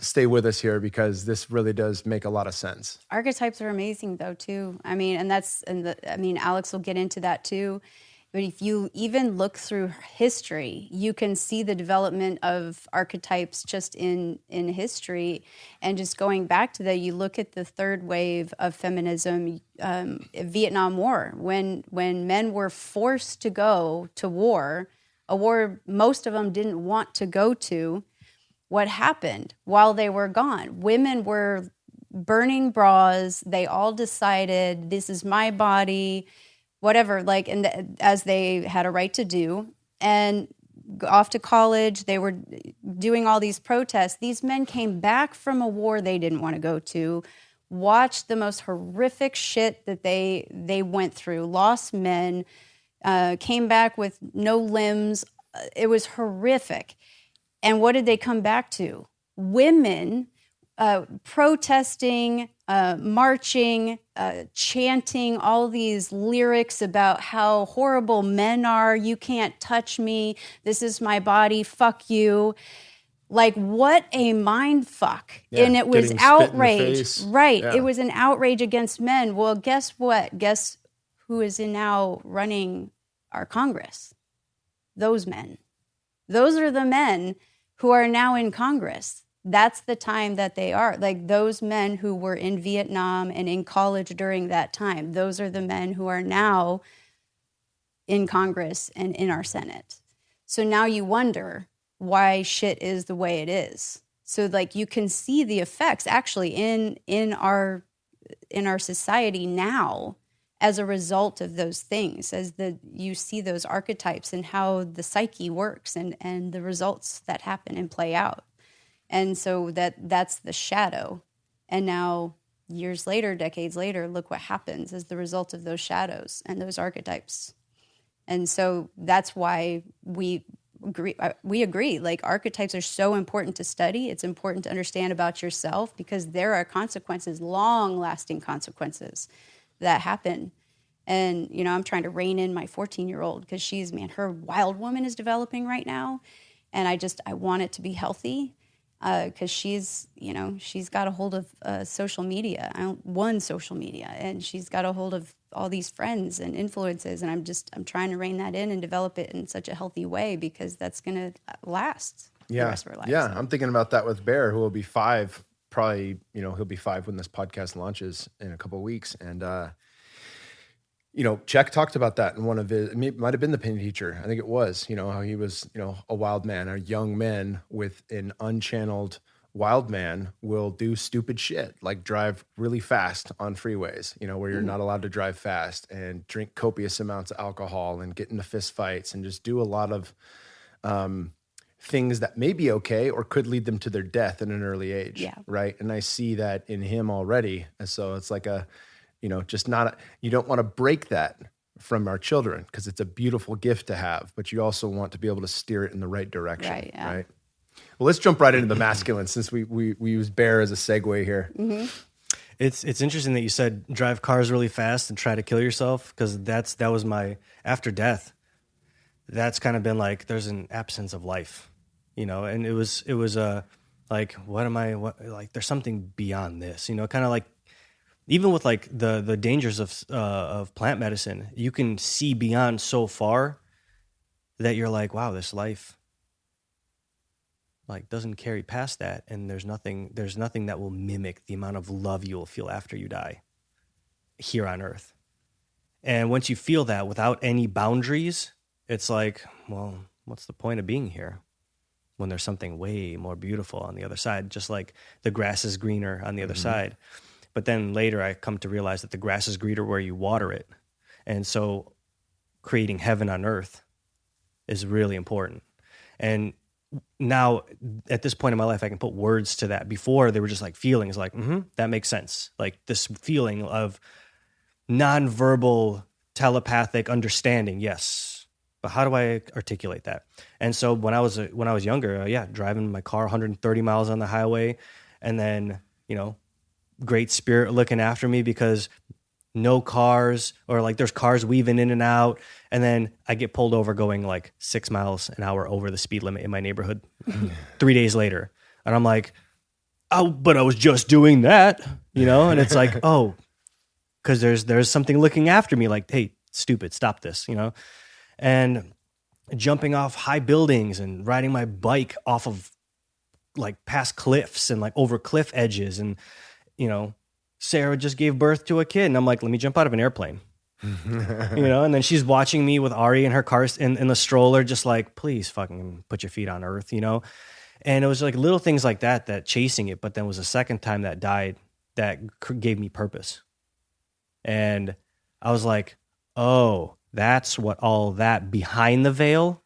stay with us here because this really does make a lot of sense. Archetypes are amazing though too. I mean, Aleks will get into that too. But if you even look through history, you can see the development of archetypes just in history. And just going back to that, you look at the third wave of feminism, Vietnam War, when men were forced to go to war, a war most of them didn't want to go to. What happened while they were gone? Women were burning bras. They all decided, this is my body, whatever, like, and as they had a right to do, and off to college, they were doing all these protests. These men came back from a war they didn't want to go to, watched the most horrific shit that they went through, lost men, came back with no limbs. It was horrific. And what did they come back to? Women protesting, marching, chanting all these lyrics about how horrible men are. You can't touch me. This is my body. Fuck you. Like, what a mind fuck. Yeah, and it was getting spit in the outrage. face. Right. Yeah. It was an outrage against men. Well, guess what? Guess who is now running our Congress? Those men. Those are the men who are now in Congress. That's the time that they are. Like, those men who were in Vietnam and in college during that time, those are the men who are now in Congress and in our Senate. So now you wonder why shit is the way it is. So, like, you can see the effects actually in our society now as a result of those things, as you see those archetypes and how the psyche works and the results that happen and play out. And so that's the shadow. And now, years later, decades later, look what happens as the result of those shadows and those archetypes. And so that's why we agree. Like, archetypes are so important to study. It's important to understand about yourself, because there are consequences, long-lasting consequences that happen. And, you know, I'm trying to rein in my 14-year-old because her wild woman is developing right now. And I want it to be healthy. Because she's got a hold of social media, social media, and she's got a hold of all these friends and influences, and I'm trying to rein that in and develop it in such a healthy way, because that's going to last the rest of our lives. Yeah, I'm thinking about that with Bear, who will be 5, probably, he'll be 5 when this podcast launches in a couple of weeks, and Czech talked about that in one of his, it might have been the Penny Teacher. I think it was, how he was, a wild man, a young man with an unchanneled wild man will do stupid shit, like drive really fast on freeways, where you're not allowed to drive fast, and drink copious amounts of alcohol and get into fist fights and just do a lot of things that may be okay or could lead them to their death at an early age. Yeah. Right. And I see that in him already. And so it's like you don't want to break that from our children, because it's a beautiful gift to have, but you also want to be able to steer it in the right direction. Right. Yeah. Right. Well, let's jump right into the masculine, since we use Bear as a segue here. Mm-hmm. It's interesting that you said drive cars really fast and try to kill yourself, because that was my, after death, that's kind of been like, there's an absence of life, and it was like, there's something beyond this, kind of like, even with like the dangers of plant medicine, you can see beyond so far that you're like, wow, this life like doesn't carry past that, and there's nothing that will mimic the amount of love you will feel after you die here on Earth. And once you feel that without any boundaries, it's like, well, what's the point of being here when there's something way more beautiful on the other side? Just like the grass is greener on the other side. But then later I come to realize that the grass is greener where you water it. And so creating heaven on earth is really important. And now at this point in my life, I can put words to that. Before, they were just like feelings, like, that makes sense. Like this feeling of nonverbal telepathic understanding. Yes. But how do I articulate that? And so when I was younger, driving my car 130 miles on the highway, and then, Great Spirit looking after me, because no cars, or like there's cars weaving in and out. And then I get pulled over going like 6 miles an hour over the speed limit in my neighborhood 3 days later. And I'm like, oh, but I was just doing that, and it's like, oh, because there's something looking after me like, hey, stupid, stop this, and jumping off high buildings and riding my bike off of like past cliffs and like over cliff edges. And, Sara just gave birth to a kid. And I'm like, let me jump out of an airplane. And then she's watching me with Ari in her car in the stroller, just like, please fucking put your feet on earth, And it was like little things like that chasing it. But then was the second time that died that gave me purpose. And I was like, oh, that's what all that behind the veil,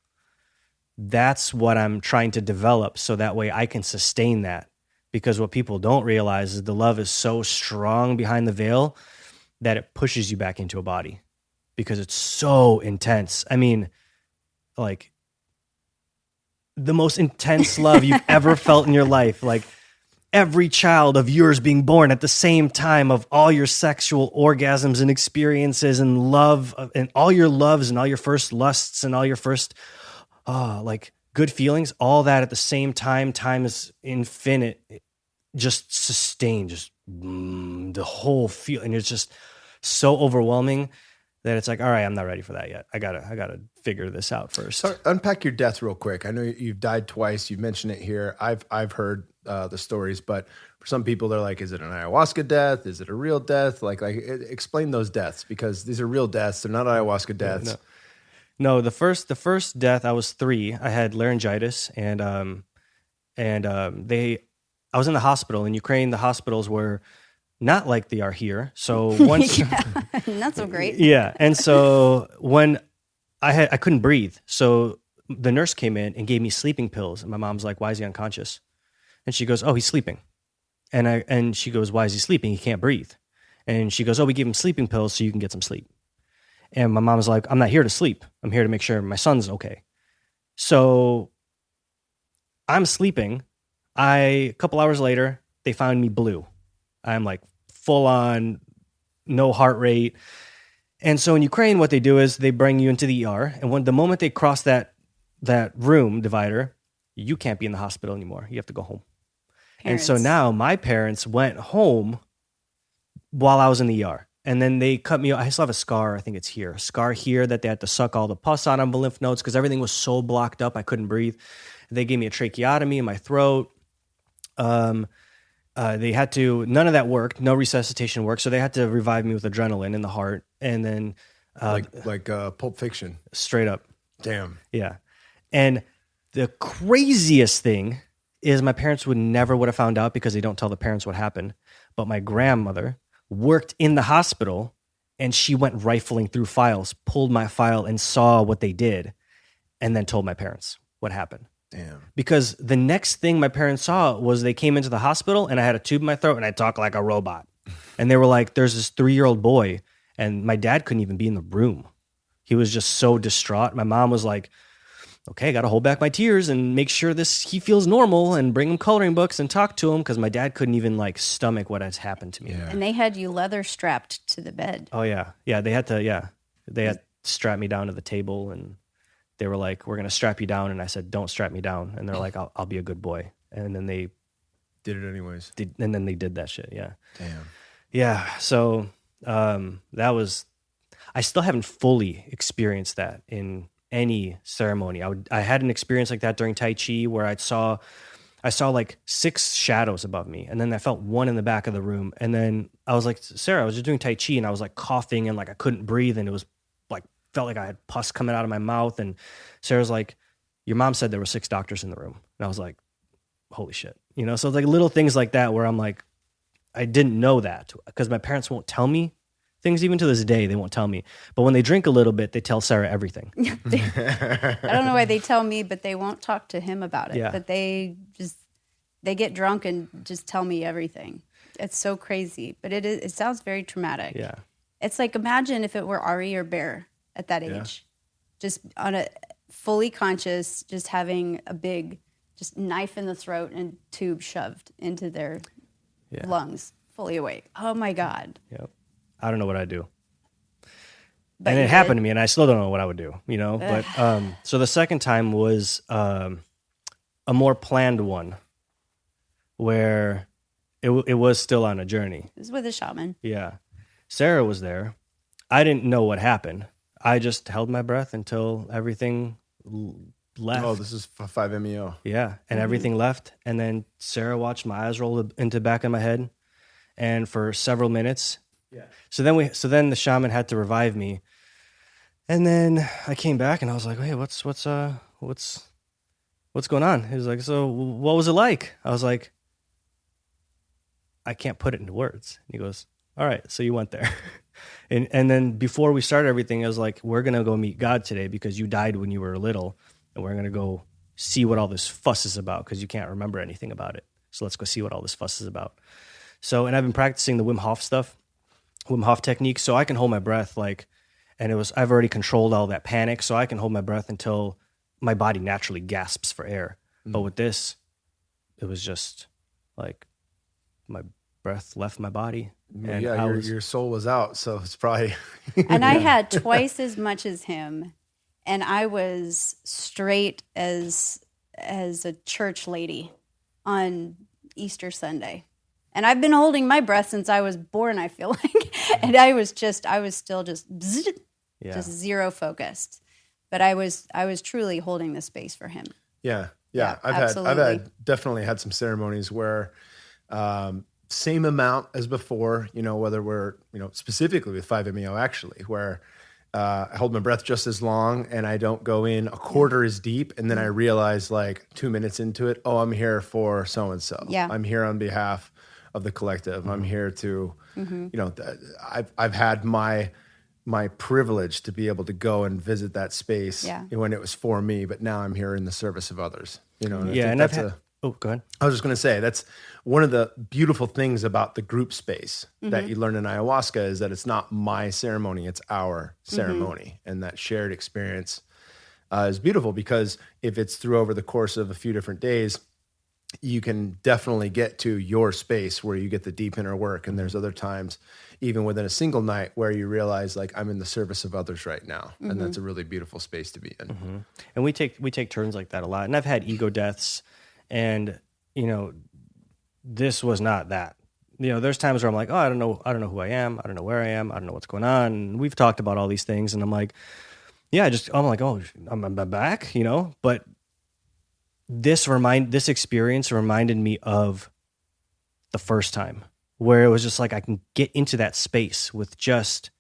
that's what I'm trying to develop so that way I can sustain that. Because what people don't realize is the love is so strong behind the veil that it pushes you back into a body because it's so intense. I mean, like the most intense love you've ever felt in your life. Like every child of yours being born at the same time of all your sexual orgasms and experiences and love and all your loves and all your first lusts and all your first like good feelings, all that at the same time. Time is infinite, just sustained, just the whole feel. And it's just so overwhelming that it's like, all right, I'm not ready for that yet. I gotta figure this out first. So unpack your death real quick. I know you've died twice. You've mentioned it here. I've heard the stories, but for some people, they're like, is it an ayahuasca death? Is it a real death? Like explain those deaths because these are real deaths. They're not ayahuasca deaths. No, the first death, I was 3. I had laryngitis, and I was in the hospital in Ukraine. The hospitals were not like they are here. So once, not so great. Yeah, and so when I couldn't breathe, so the nurse came in and gave me sleeping pills, and my mom's like, "Why is he unconscious?" And she goes, "Oh, he's sleeping." And she goes, "Why is he sleeping? He can't breathe." And she goes, "Oh, we give him sleeping pills so you can get some sleep." And my mom was like, "I'm not here to sleep. I'm here to make sure my son's okay." So I'm sleeping. A couple hours later, they found me blue. I'm like full on, no heart rate. And so in Ukraine, what they do is they bring you into the ER. And the moment they cross that room divider, you can't be in the hospital anymore. You have to go home. Parents. And so now my parents went home while I was in the ER. And then they cut me. I still have a scar. I think it's here. A scar here that they had to suck all the pus out of my lymph nodes because everything was so blocked up I couldn't breathe. They gave me a tracheotomy in my throat. They had to. None of that worked. No resuscitation worked. So they had to revive me with adrenaline in the heart. And then like Pulp Fiction. Straight up. Damn. Yeah. And the craziest thing is my parents would have found out because they don't tell the parents what happened. But my grandmother worked in the hospital and she went rifling through files, pulled my file and saw what they did and then told my parents what happened. Damn. Because the next thing my parents saw was they came into the hospital and I had a tube in my throat and I talked like a robot. And they were like, there's this 3-year-old boy and my dad couldn't even be in the room. He was just so distraught. My mom was like, okay, I got to hold back my tears and make sure he feels normal and bring him coloring books and talk to him because my dad couldn't even like stomach what has happened to me. Yeah. And they had you leather strapped to the bed. Oh yeah. Yeah. They had strapped me down to the table and they were like, we're going to strap you down. And I said, don't strap me down. And they're like, I'll be a good boy. And then they did it anyways. And then they did that shit. Yeah. Damn. Yeah. So, that was, I still haven't fully experienced that in any ceremony. I had an experience like that during Tai Chi where I saw like 6 shadows above me, and then I felt one in the back of the room, and then I was like, Sara, I was just doing Tai Chi, and I was like coughing and like I couldn't breathe, and it was like felt like I had pus coming out of my mouth, and Sarah's like, your mom said there were 6 doctors in the room, and I was like, holy shit, So it's like little things like that where I'm like, I didn't know that because my parents won't tell me things. Even to this day, they won't tell me. But when they drink a little bit, they tell Sara everything. I don't know why they tell me, but they won't talk to him about it. Yeah. But they get drunk and just tell me everything. It's so crazy. But it sounds very traumatic. Yeah. It's like, imagine if it were Ari or Bear at that age. Just on a fully conscious, just having a big just knife in the throat and tube shoved into their lungs, fully awake. Oh my God. Yep. I don't know what I'd do. But and it happened to me, and I still don't know what I would do, But so the second time was a more planned one, where it was still on a journey. It was with a shaman. Yeah, Sara was there. I didn't know what happened. I just held my breath until everything left. Oh, this is 5-MeO. Yeah, and everything left. And then Sara watched my eyes roll into the back of my head, and for several minutes. Yeah. So then the shaman had to revive me, and then I came back and I was like, "Hey, what's going on?" He was like, "So what was it like?" I was like, "I can't put it into words." And he goes, "All right, so you went there." And then before we started everything, I was like, "We're going to go meet God today because you died when you were little, and we're going to go see what all this fuss is about because you can't remember anything about it. So let's go see what all this fuss is about." So, and I've been practicing the Wim Hof stuff, Wim Hof technique, so I can hold my breath I've already controlled all that panic, so I can hold my breath until my body naturally gasps for air. But with this, it was just like my breath left my body. And your soul was out, so it's probably... And I had twice as much as him, and I was straight as a church lady on Easter Sunday. And I've been holding my breath since I was born, I feel like. And I was still just zero focused. But I was truly holding the space for him. Yeah. I've definitely had some ceremonies where same amount as before, whether we're, specifically with 5-MeO actually, where I hold my breath just as long and I don't go in a quarter as deep. And then I realize like 2 minutes into it, oh, I'm here for so-and-so. Yeah. I'm here on behalf of the collective. I'm here to, I've had my privilege to be able to go and visit that space when it was for me, but now I'm here in the service of others. Oh, go ahead. I was just going to say, that's one of the beautiful things about the group space that you learn in ayahuasca is that it's not my ceremony, it's our ceremony. And that shared experience is beautiful because if it's through over the course of a few different days, you can definitely get to your space where you get the deep inner work. And there's other times, even within a single night, where you realize like I'm in the service of others right now. And that's a really beautiful space to be in. And we take turns like that a lot. And I've had ego deaths, and this was not that. There's times where I'm like, oh, I don't know who I am. I don't know where I am. I don't know what's going on. And we've talked about all these things, and I'm like, I'm like, oh, I'm back, but this experience reminded me of the first time, where it was just like I can get into that space with just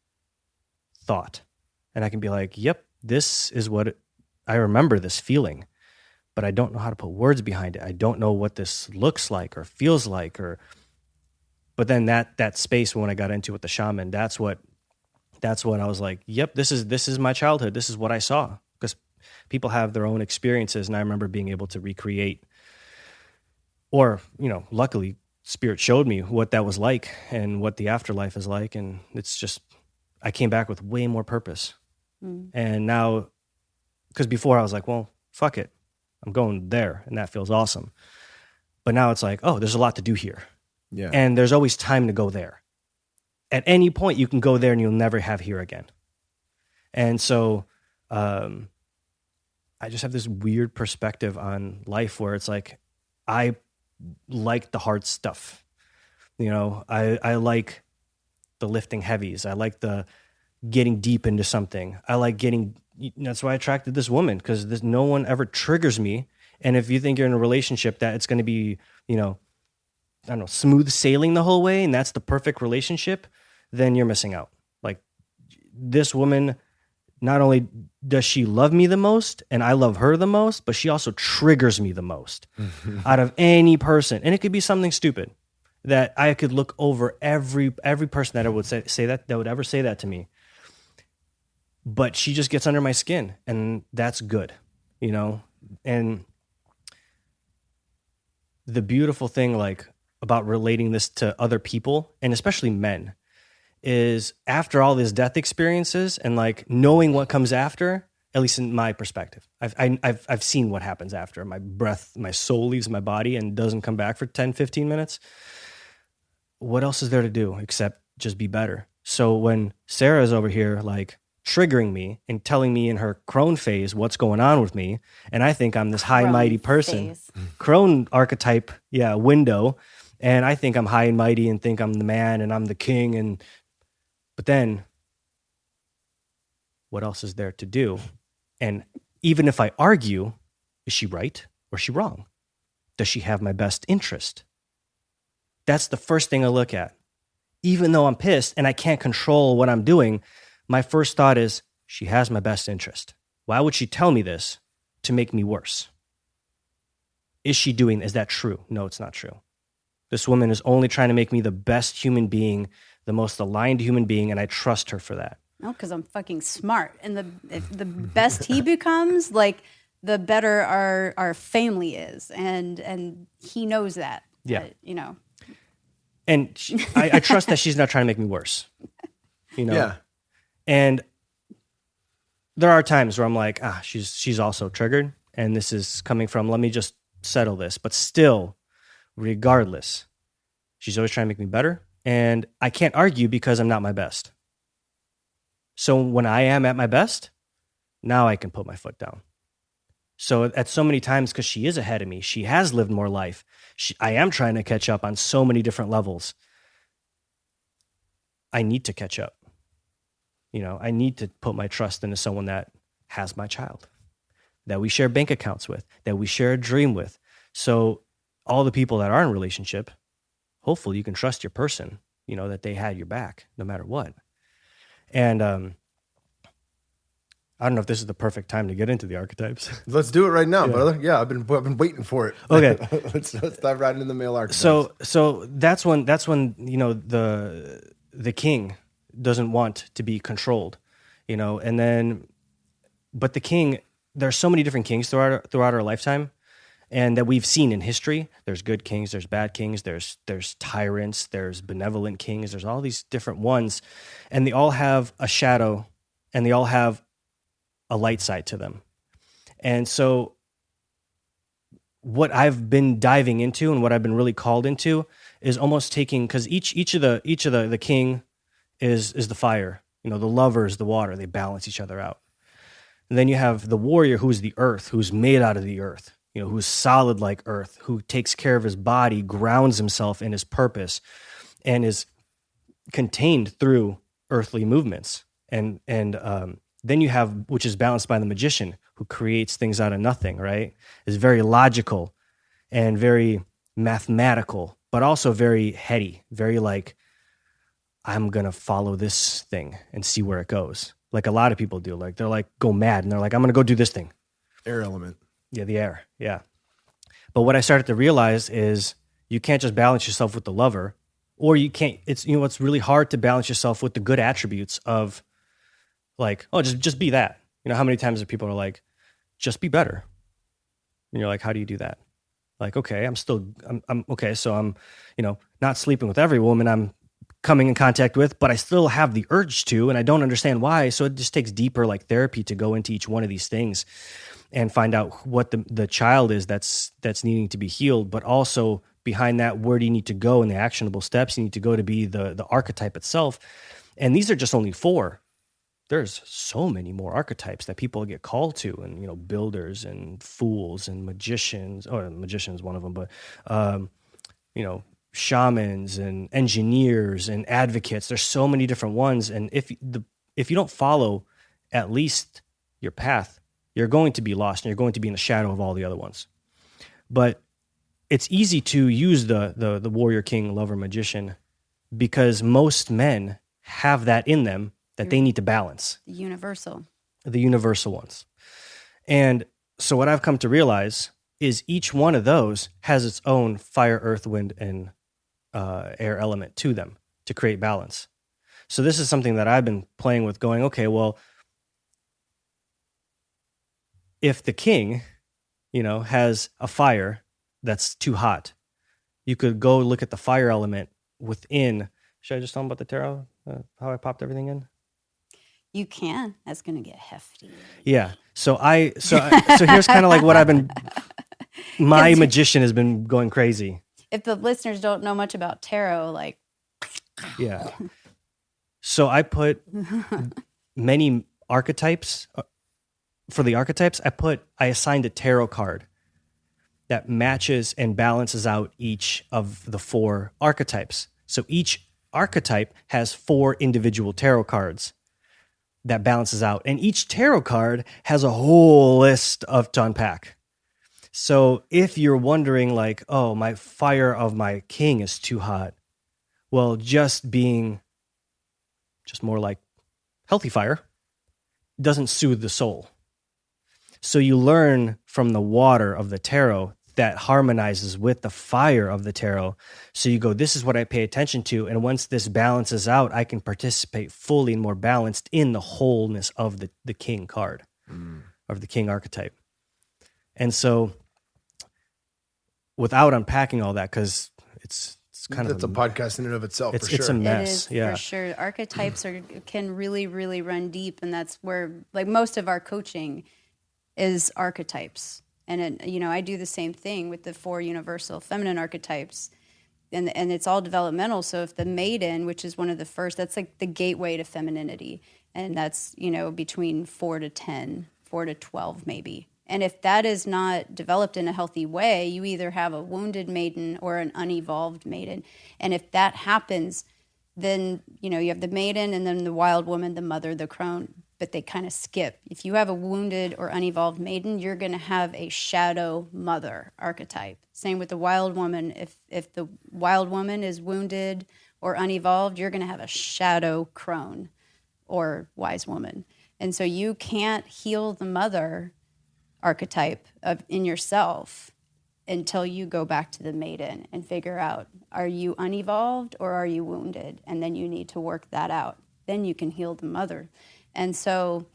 thought, and I can be like, yep, this is what I remember this feeling, but I don't know how to put words behind it. I don't know what this looks like or feels like, but then that space when I got into with the shaman, that's what I was like, yep, this is my childhood. This is what I saw. Because people have their own experiences, and I remember being able to recreate, or luckily Spirit showed me what that was like and what the afterlife is like, and it's just I came back with way more purpose. And now, because before I was like, well, fuck it, I'm going there, and that feels awesome. But now it's like, oh, there's a lot to do here, and there's always time to go there. At any point, you can go there, and you'll never have here again. And so, I just have this weird perspective on life where it's like, I like the hard stuff. I like the lifting heavies. I like the getting deep into something. I like that's why I attracted this woman, because no one ever triggers me. And if you think you're in a relationship that it's going to be, I don't know, smooth sailing the whole way, and that's the perfect relationship, then you're missing out. Like, this woman, not only does she love me the most and I love her the most, but she also triggers me the most out of any person. And it could be something stupid that I could look over every person that would say that would ever say that to me. But she just gets under my skin, and that's good, And the beautiful thing, like, about relating this to other people, and especially men, is after all these death experiences and like knowing what comes after, at least in my perspective, I've seen what happens after my soul leaves my body and doesn't come back for 10, 15 minutes. What else is there to do except just be better? So when Sara is over here, like, triggering me and telling me in her crone phase what's going on with me, and I think I'm this high and mighty person, crone archetype, window, and I think I'm high and mighty and think I'm the man and I'm the king, but then what else is there to do? And even if I argue, is she right or is she wrong? Does she have my best interest? That's the first thing I look at. Even though I'm pissed and I can't control what I'm doing, my first thought is, she has my best interest. Why would she tell me this to make me worse? Is that true? No, it's not true. This woman is only trying to make me the best human being, the most aligned human being, and I trust her for that. No, because I'm fucking smart. And if the best he becomes, like, the better our family is. And he knows that. Yeah. You know. And I trust that she's not trying to make me worse. You know? Yeah. And there are times where I'm like, she's also triggered. And this is coming from, let me just settle this. But still, regardless, she's always trying to make me better. And I can't argue because I'm not my best. So when I am at my best, now I can put my foot down. So at so many times, because she is ahead of me, she has lived more life. I am trying to catch up on so many different levels. I need to catch up. You know, I need to put my trust into someone that has my child, that we share bank accounts with, that we share a dream with. So all the people that are in a relationship, hopefully you can trust your person, you know, that they had your back no matter what. And I don't know if this is the perfect time to get into the archetypes. Let's do it right now, brother. Yeah, I've been waiting for it. Okay. let's dive right into the male archetypes. So that's when you know the king doesn't want to be controlled, you know, and then but the king, there's so many different kings throughout our lifetime, and that we've seen in history. There's good kings, there's bad kings, there's tyrants, there's benevolent kings, there's all these different ones, and they all have a shadow and they all have a light side to them. And so what I've been diving into and what I've been really called into is almost taking, because each of the king is the fire, you know, the lover is the water, they balance each other out. And then you have the warrior, who's the earth, who's made out of the earth, you know, who's solid like earth, who takes care of his body, grounds himself in his purpose, and is contained through earthly movements. And then you have, which is balanced by the magician, who creates things out of nothing, right? Is very logical and very mathematical, but also very heady, very like, I'm going to follow this thing and see where it goes. Like a lot of people do. Like they're like, go mad. And they're like, I'm going to go do this thing. Air element. Yeah, the air. Yeah. But what I started to realize is you can't just balance yourself with the lover, or you can't, it's really hard to balance yourself with the good attributes of like, oh, just be that. You know, how many times people are like, just be better. And you're like, how do you do that? Like, okay, I'm okay. So I'm, you know, not sleeping with every woman I'm coming in contact with, but I still have the urge to, and I don't understand why. So it just takes deeper like therapy to go into each one of these things and find out what the child is that's needing to be healed, but also behind that, where do you need to go in the actionable steps you need to go to be the archetype itself. And these are just only 4. There's so many more archetypes that people get called to, and, you know, builders and fools and magicians, or magician's one of them, but, you know, shamans and engineers and advocates. There's so many different ones. And if you don't follow at least your path, you're going to be lost and you're going to be in the shadow of all the other ones. But it's easy to use the warrior, king, lover, magician, because most men have that in them that they need to balance. The universal ones. And so what I've come to realize is each one of those has its own fire, earth, wind, and air element to them to create balance. So this is something that I've been playing with, going, okay, well, if the king, you know, has a fire that's too hot, you could go look at the fire element within. Should I just tell them about the tarot, how I popped everything in? You can. That's going to get hefty. Yeah. So here's kind of like what I've been, my magician has been going crazy. If the listeners don't know much about tarot, like. Yeah. So I put many archetypes. For the archetypes, I assigned a tarot card that matches and balances out each of the 4 archetypes. So each archetype has 4 individual tarot cards that balances out. And each tarot card has a whole list to unpack. So if you're wondering like, oh, my fire of my king is too hot, well, just more like healthy fire doesn't soothe the soul. So you learn from the water of the tarot that harmonizes with the fire of the tarot. So you go, this is what I pay attention to. And once this balances out, I can participate fully and more balanced in the wholeness of the king card, of the king archetype. And so without unpacking all that, because it's kind that's of a podcast in and of itself, for sure. It's a mess. It is, yeah, for sure. Archetypes can really, really run deep. And that's where like most of our coaching is archetypes. And I do the same thing with the 4 universal feminine archetypes, and it's all developmental. So if the maiden, which is one of the first, that's like the gateway to femininity, and that's between 4 to 10, 4 to 12 maybe. And if that is not developed in a healthy way, you either have a wounded maiden or an unevolved maiden. And if that happens, then you have the maiden and then the wild woman, the mother, the crone. But they kind of skip. If you have a wounded or unevolved maiden, you're going to have a shadow mother archetype. Same with the wild woman. If the wild woman is wounded or unevolved, you're going to have a shadow crone or wise woman. And so you can't heal the mother archetype in yourself until you go back to the maiden and figure out, are you unevolved or are you wounded? And then you need to work that out. Then you can heal the mother. And so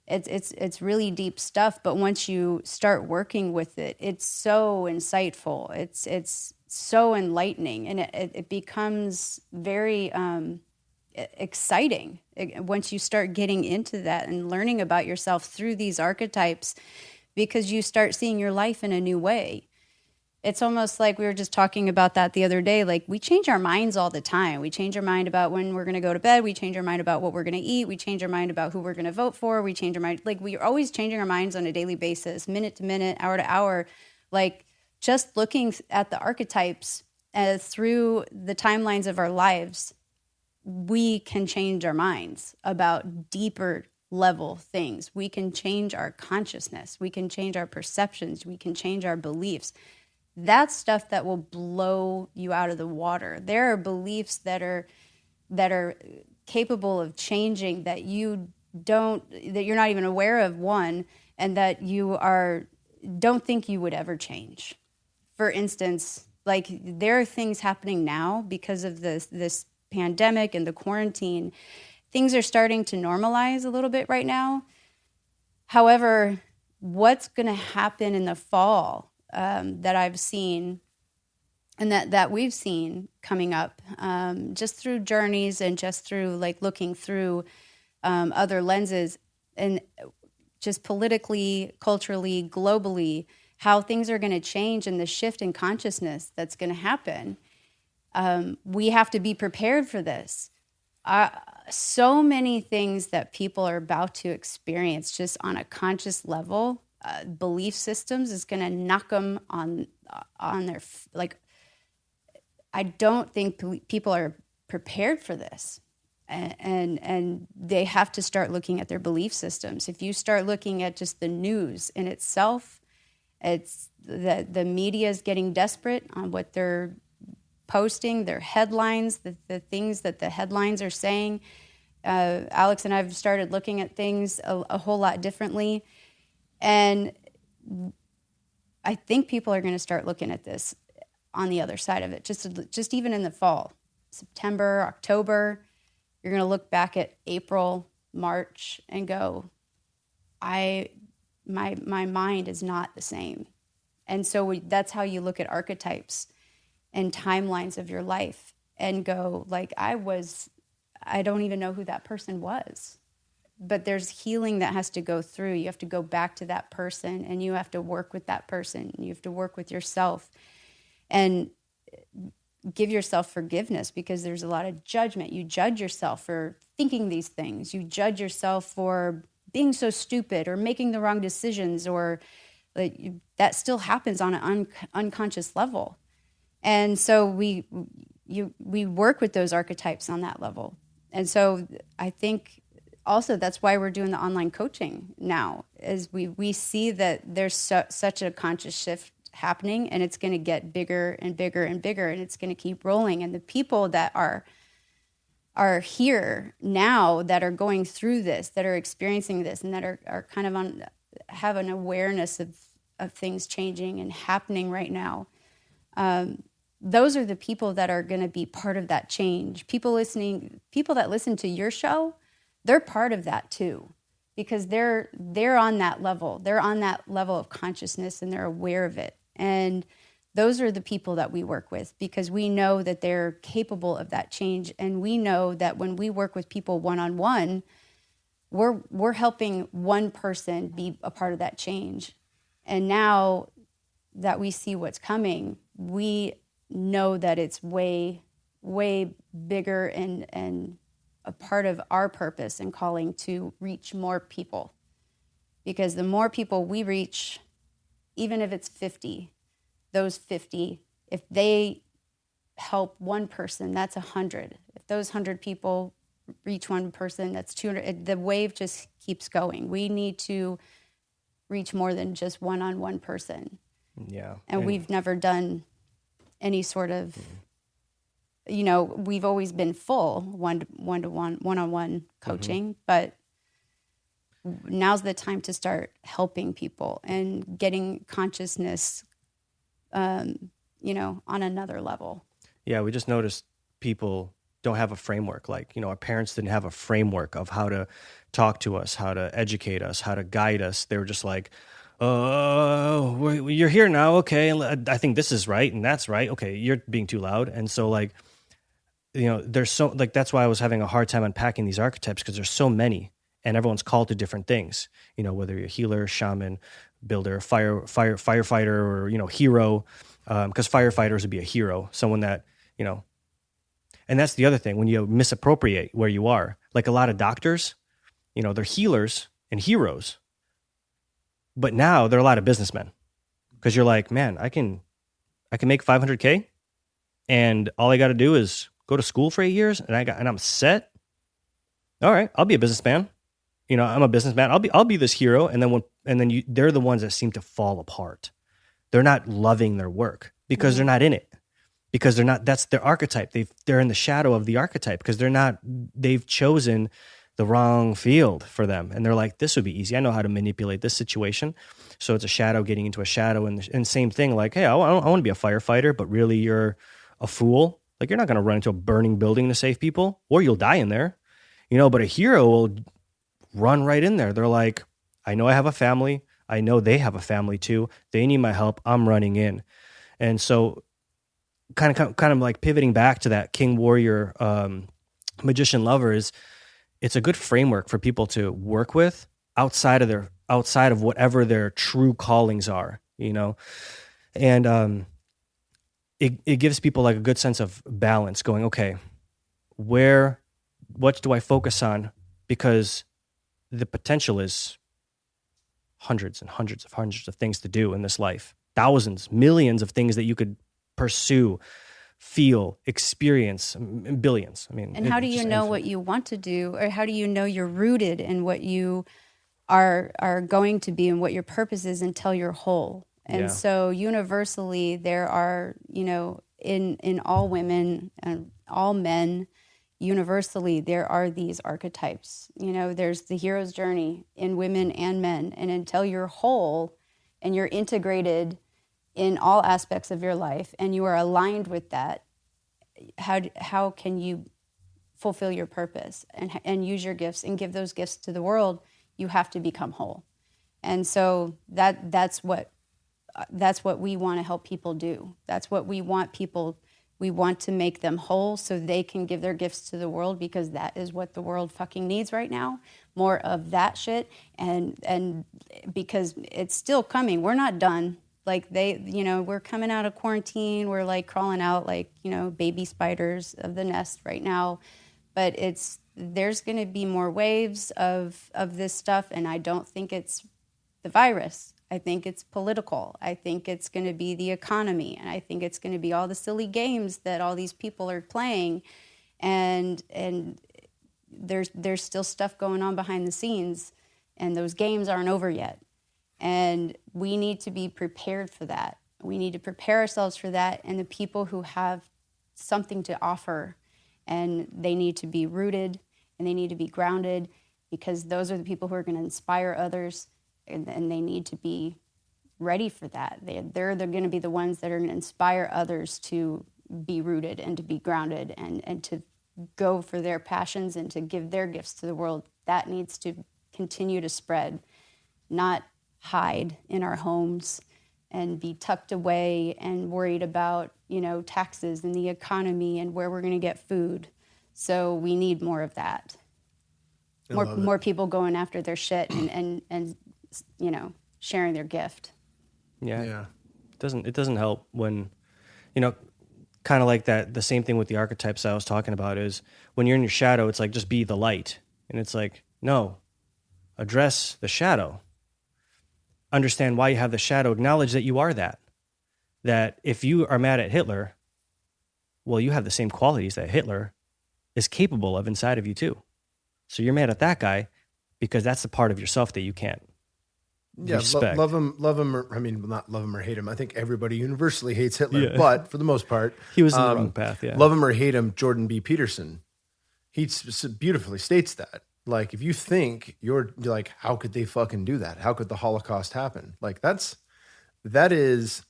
it's really deep stuff, but once you start working with it, it's so insightful. It's so enlightening, and it becomes very exciting once you start getting into that and learning about yourself through these archetypes, because you start seeing your life in a new way. It's almost like we were just talking about that the other day. Like, we change our minds all the time. We change our mind about when we're going to go to bed. We change our mind about what we're going to eat. We change our mind about who we're going to vote for. We change our mind. Like, we're always changing our minds on a daily basis, minute to minute, hour to hour. Like, just looking at the archetypes through the timelines of our lives, we can change our minds about deeper level things. We can change our consciousness. We can change our perceptions. We can change our beliefs. That's stuff that will blow you out of the water. There are beliefs that are capable of changing that you're not even aware of, one, and that don't think you would ever change. For instance, like, there are things happening now because of this pandemic and the quarantine. Things are starting to normalize a little bit right now. However, what's going to happen in the fall, that I've seen and that we've seen coming up, just through journeys and just through like looking through other lenses, and just politically, culturally, globally, how things are going to change and the shift in consciousness that's going to happen. We have to be prepared for this. So many things that people are about to experience just on a conscious level, belief systems, is going to knock them on their, like, I don't think people are prepared for this. And they have to start looking at their belief systems. If you start looking at just the news in itself, it's the media is getting desperate on what they're posting, their headlines, the things that the headlines are saying. Aleks and I have started looking at things a whole lot differently. And I think people are going to start looking at this on the other side of it, just even in the fall, September, October. You're going to look back at April, March, and go, my mind is not the same. And so that's how you look at archetypes and timelines of your life and go, like, I don't even know who that person was. But there's healing that has to go through. You have to go back to that person, and you have to work with that person. You have to work with yourself and give yourself forgiveness, because there's a lot of judgment. You judge yourself for thinking these things. You judge yourself for being so stupid or making the wrong decisions, or that still happens on an unconscious level. And so we work with those archetypes on that level. And so I think also that's why we're doing the online coaching now, is we see that there's such a conscious shift happening, and it's going to get bigger and bigger and bigger, and it's going to keep rolling. And the people that are here now, that are going through this, that are experiencing this, and that are kind of have an awareness of things changing and happening right now. Those are the people that are going to be part of that change. People that listen to your show, they're part of that too, because they're on that level. They're on that level of consciousness, and they're aware of it. And those are the people that we work with, because we know that they're capable of that change. And we know that when we work with people one-on-one, we're helping one person be a part of that change. And now that we see what's coming, we know that it's way, way bigger and a part of our purpose and calling to reach more people. Because the more people we reach, even if it's 50, those 50, if they help one person, that's 100. If those 100 people reach one person, that's 200. The wave just keeps going. We need to reach more than just one-on-one person. Yeah. And we've never done any sort of, we've always been full one-to-one, one-on-one coaching, but now's the time to start helping people and getting consciousness, on another level. Yeah, we just noticed people don't have a framework. Like, our parents didn't have a framework of how to talk to us, how to educate us, how to guide us. They were just like, oh, you're here now. Okay. I think this is right. And that's right. Okay. You're being too loud. And so there's that's why I was having a hard time unpacking these archetypes, because there's so many and everyone's called to different things, whether you're a healer, shaman, builder, firefighter, or, hero, because firefighters would be a hero, someone that, and that's the other thing, when you misappropriate where you are, like a lot of doctors, they're healers and heroes, but now they're a lot of businessmen, because you're like, man, I can make 500K, and all I got to do is go to school for 8 years, and I'm set. All right, I'll be a businessman. I'm a businessman. I'll be this hero, and then they're the ones that seem to fall apart. They're not loving their work because they're not in it. Because they're not, that's their archetype. They're in the shadow of the archetype because they've chosen the wrong field for them. And they're like, this would be easy. I know how to manipulate this situation. So it's a shadow getting into a shadow, and same thing, like, hey, I want to be a firefighter, but really you're a fool. Like, you're not going to run into a burning building to save people, or you'll die in there, but a hero will run right in there. They're like, I know I have a family. I know they have a family too. They need my help. I'm running in. And so kind of like pivoting back to that king warrior, magician lover, it's a good framework for people to work with outside of whatever their true callings are, and it gives people like a good sense of balance, going, okay, what do I focus on? Because the potential is hundreds and hundreds of things to do in this life, thousands, millions of things that you could pursue, feel, experience, billions. And how do you know what you want to do, or how do you know you're rooted in what you are going to be and what your purpose is until you're whole? And so universally, there are, in all women and all men, universally, there are these archetypes. There's the hero's journey in women and men. And until you're whole and you're integrated in all aspects of your life and you are aligned with that, how can you fulfill your purpose and use your gifts and give those gifts to the world? You have to become whole. And so that's what we want to help people do. That's what we want people. We want to make them whole so they can give their gifts to the world, because that is what the world fucking needs right now. More of that shit. And because it's still coming. We're not done. Like we're coming out of quarantine. We're like crawling out like, baby spiders of the nest right now. But there's going to be more waves of this stuff. And I don't think it's the virus. I think it's political. I think it's going to be the economy. And I think it's going to be all the silly games that all these people are playing. And there's still stuff going on behind the scenes, and those games aren't over yet. And we need to be prepared for that. We need to prepare ourselves for that, and the people who have something to offer, and they need to be rooted and they need to be grounded, because those are the people who are going to inspire others, and they need to be ready for that. They're going to be the ones that are going to inspire others to be rooted and to be grounded and to go for their passions and to give their gifts to the world. That needs to continue to spread, not hide in our homes and be tucked away and worried about, taxes and the economy and where we're going to get food. So we need more of that. More people going after their shit and sharing their gift. Yeah. It doesn't help when, kind of like that, the same thing with the archetypes I was talking about is when you're in your shadow, it's like, just be the light. And it's like, no, address the shadow. Understand why you have the shadow. Acknowledge that you are that. That if you are mad at Hitler, well, you have the same qualities that Hitler is capable of inside of you too. So you're mad at that guy because that's the part of yourself that you can't respect. Love him, not love him or hate him. I think everybody universally hates Hitler, but for the most part, he was in the wrong path. Yeah, love him or hate him. Jordan B. Peterson, he beautifully states that. Like, if you think you're like, how could they fucking do that? How could the Holocaust happen? Like, that is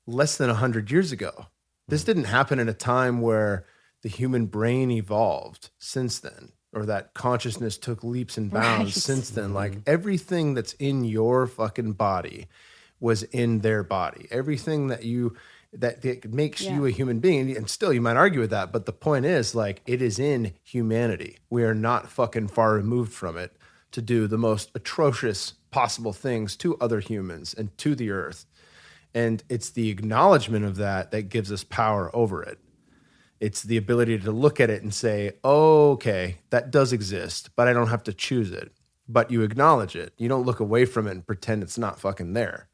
less than 100 years ago. This didn't happen in a time where the human brain evolved since then, or that consciousness took leaps and bounds since then. Like, everything that's in your fucking body was in their body. Everything that makes you a human being, and still you might argue with that, but the point is, like, it is in humanity. We are not fucking far removed from it to do the most atrocious possible things to other humans and to the earth. And it's the acknowledgement of that that gives us power over it. It's the ability to look at it and say, oh, okay, that does exist, but I don't have to choose it. But you acknowledge it. You don't look away from it and pretend it's not fucking there,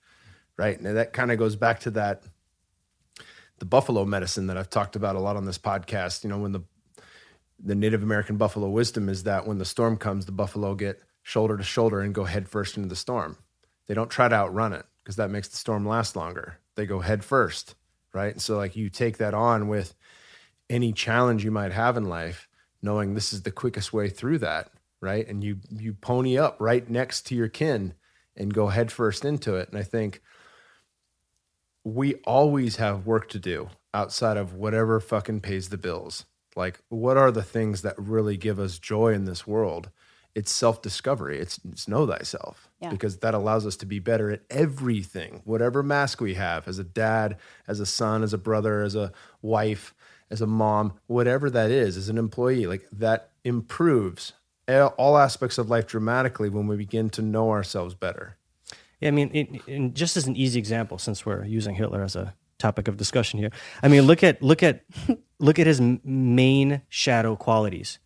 right? Now that kind of goes back to the buffalo medicine that I've talked about a lot on this podcast. When the Native American buffalo wisdom is that when the storm comes, the buffalo get shoulder to shoulder and go head first into the storm. They don't try to outrun it because that makes the storm last longer. They go head first, right? And so, like, you take that on with any challenge you might have in life, knowing this is the quickest way through that, right? And you pony up right next to your kin and go head first into it. And I think we always have work to do outside of whatever fucking pays the bills. Like, what are the things that really give us joy in this world? It's self-discovery. It's know thyself, because that allows us to be better at everything, whatever mask we have, as a dad, as a son, as a brother, as a wife, as a mom, whatever that is, as an employee. Like, that improves all aspects of life dramatically when we begin to know ourselves better. Yeah, I mean, just as an easy example, since we're using Hitler as a topic of discussion here, I mean, look at his main shadow qualities.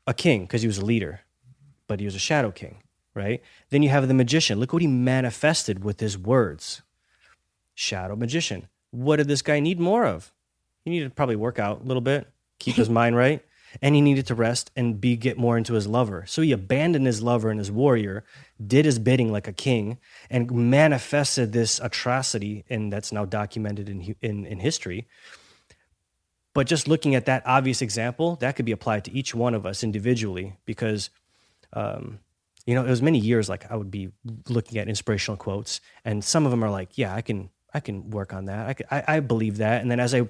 A king, because he was a leader, but he was a shadow king, right? Then you have the magician. Look what he manifested with his words. Shadow magician. What did this guy need more of? He needed to probably work out a little bit, keep his mind right, and he needed to rest and get more into his lover. So he abandoned his lover and his warrior, did his bidding like a king, and manifested this atrocity, and that's now documented in history. But just looking at that obvious example, that could be applied to each one of us individually, because it was many years, like, I would be looking at inspirational quotes, and some of them are like, yeah, I can work on that. I believe that. And then as I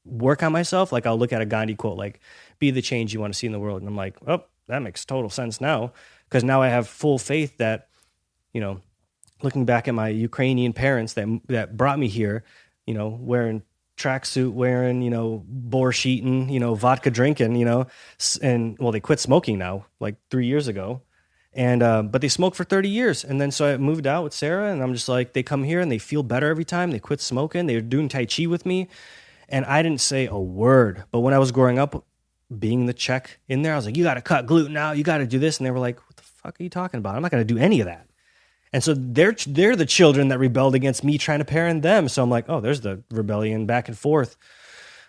work on myself, like, I'll look at a Gandhi quote, like, be the change you want to see in the world. And I'm like, oh, that makes total sense now. Because now I have full faith that, looking back at my Ukrainian parents that brought me here, wearing tracksuit, wearing, borscht eating, vodka drinking, and, well, they quit smoking now, like 3 years ago. And, but they smoked for 30 years. And then, so I moved out with Sara, and I'm just like, they come here and they feel better every time. They quit smoking. They were doing Tai Chi with me. And I didn't say a word. But when I was growing up, being the Czech in there, I was like, you got to cut gluten out. You got to do this. And they were like, what the fuck are you talking about? I'm not going to do any of that. And so they're the children that rebelled against me trying to parent them. So I'm like, oh, there's the rebellion back and forth.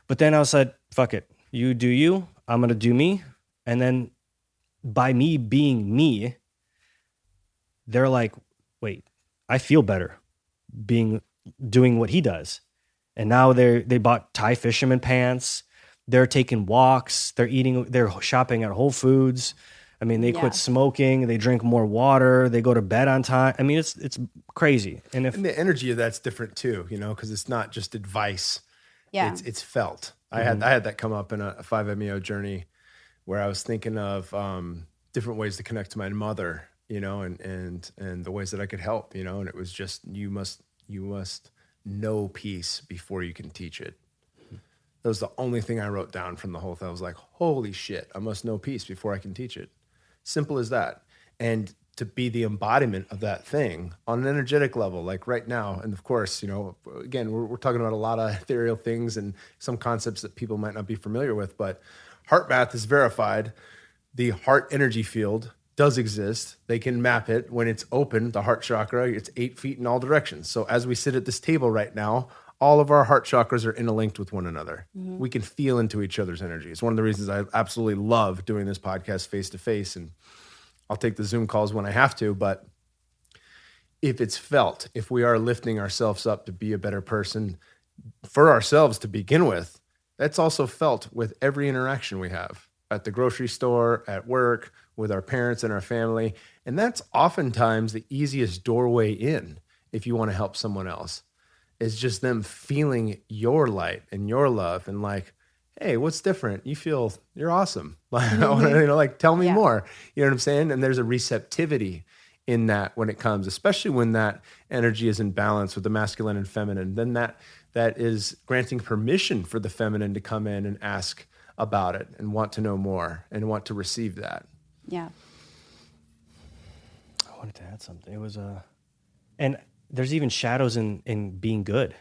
But then I was like, fuck it. You do you. I'm going to do me. And then by me being me, they're like, wait, I feel better doing what he does. And now they bought Thai fisherman pants. They're taking walks. They're shopping at Whole Foods. I mean, they quit smoking. They drink more water. They go to bed on time. I mean, it's crazy. And the energy of that's different too, because it's not just advice. Yeah, it's felt. I had that come up in a 5-MeO journey where I was thinking of different ways to connect to my mother, and the ways that I could help, and it was just you must know peace before you can teach it. That was the only thing I wrote down from the whole thing. I was like, holy shit, I must know peace before I can teach it. Simple as that. And to be the embodiment of that thing on an energetic level, like right now. And of course, again, we're talking about a lot of ethereal things and some concepts that people might not be familiar with, but heart math is verified. The heart energy field does exist. They can map it when it's open. The heart chakra, it's 8 feet in all directions. So as we sit at this table right now, all of our heart chakras are interlinked with one another. Mm-hmm. We can feel into each other's energy. It's one of the reasons I absolutely love doing this podcast face to face. And I'll take the Zoom calls when I have to, but if it's felt, if we are lifting ourselves up to be a better person for ourselves to begin with, that's also felt with every interaction we have at the grocery store, at work, with our parents and our family. And that's oftentimes the easiest doorway in if you want to help someone else. It's just them feeling your light and your love and like, hey, what's different? You're awesome. Like, tell me more. You know what I'm saying? And there's a receptivity in that when it comes, especially when that energy is in balance with the masculine and feminine, then that is granting permission for the feminine to come in and ask about it and want to know more and want to receive that. Yeah. I wanted to add something. It was and there's even shadows in being good.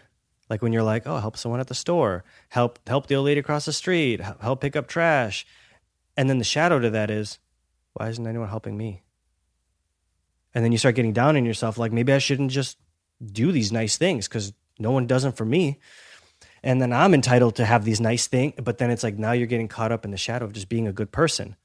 Like when you're like, oh, help someone at the store, help the old lady across the street, help pick up trash. And then the shadow to that is, why isn't anyone helping me? And then you start getting down on yourself, like maybe I shouldn't just do these nice things because no one does them for me. And then I'm entitled to have these nice things. But then it's like now you're getting caught up in the shadow of just being a good person.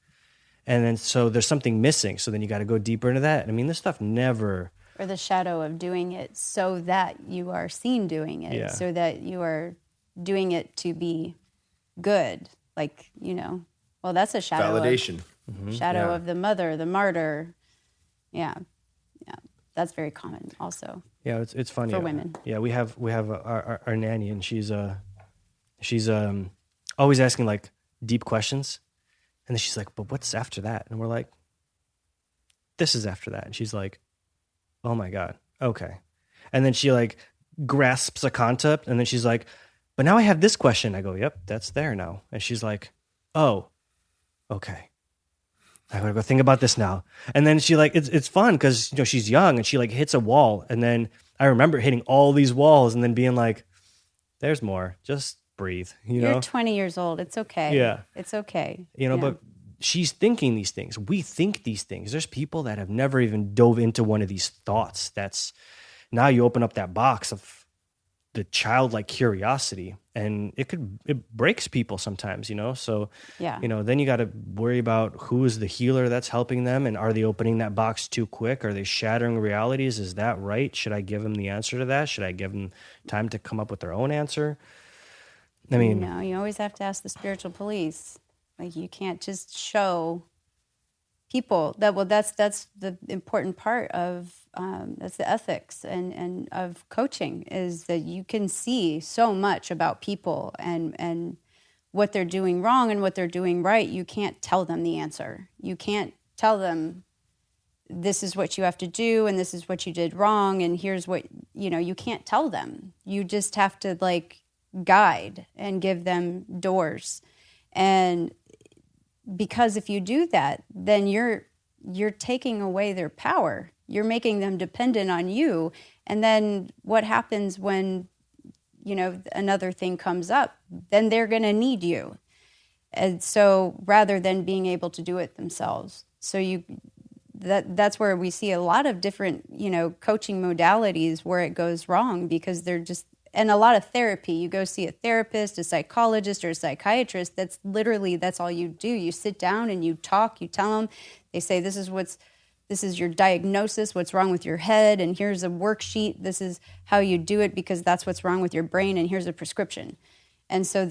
And then so there's something missing. So then you got to go deeper into that. I mean, this stuff never... Or the shadow of doing it so that you are seen doing it, so that you are doing it to be good. Like, well, that's a shadow. Validation. Shadow of the mother, the martyr. Yeah. That's very common also. Yeah, it's funny. For women. Yeah, we have our nanny, and she's always asking like deep questions. And then she's like, but what's after that? And we're like, this is after that. And she's like, oh my God. Okay. And then she like grasps a concept and then she's like, but now I have this question. I go, yep, that's there now. And she's like, oh, okay. I gotta go think about this now. And then she like, it's fun because, she's young and she like hits a wall. And then I remember hitting all these walls and then being like, there's more, just breathe, You're 20 years old. It's okay. Yeah. It's okay. But she's thinking these things. We think these things. There's people that have never even dove into one of these thoughts. That's now you open up that box of the childlike curiosity and it breaks people sometimes, So, then you got to worry about who is the healer that's helping them. And are they opening that box too quick? Are they shattering realities? Is that right? Should I give them the answer to that? Should I give them time to come up with their own answer? I mean, no, you always have to ask the spiritual police. Like you can't just show people that. Well, that's the important part of that's the ethics and of coaching is that you can see so much about people and what they're doing wrong and what they're doing right. You can't tell them the answer. You can't tell them this is what you have to do and this is what you did wrong and here's what you can't tell them. You just have to like guide and give them doors and. Because if you do that, then you're taking away their power. You're making them dependent on you. And then what happens when, another thing comes up? Then they're going to need you. And so rather than being able to do it themselves. So that's where we see a lot of different, coaching modalities where it goes wrong because they're just and a lot of therapy. You go see a therapist, a psychologist, or a psychiatrist. That's all you do. You sit down and you talk. You tell them. They say, this is your diagnosis, what's wrong with your head, and here's a worksheet. This is how you do it because that's what's wrong with your brain, and here's a prescription. And so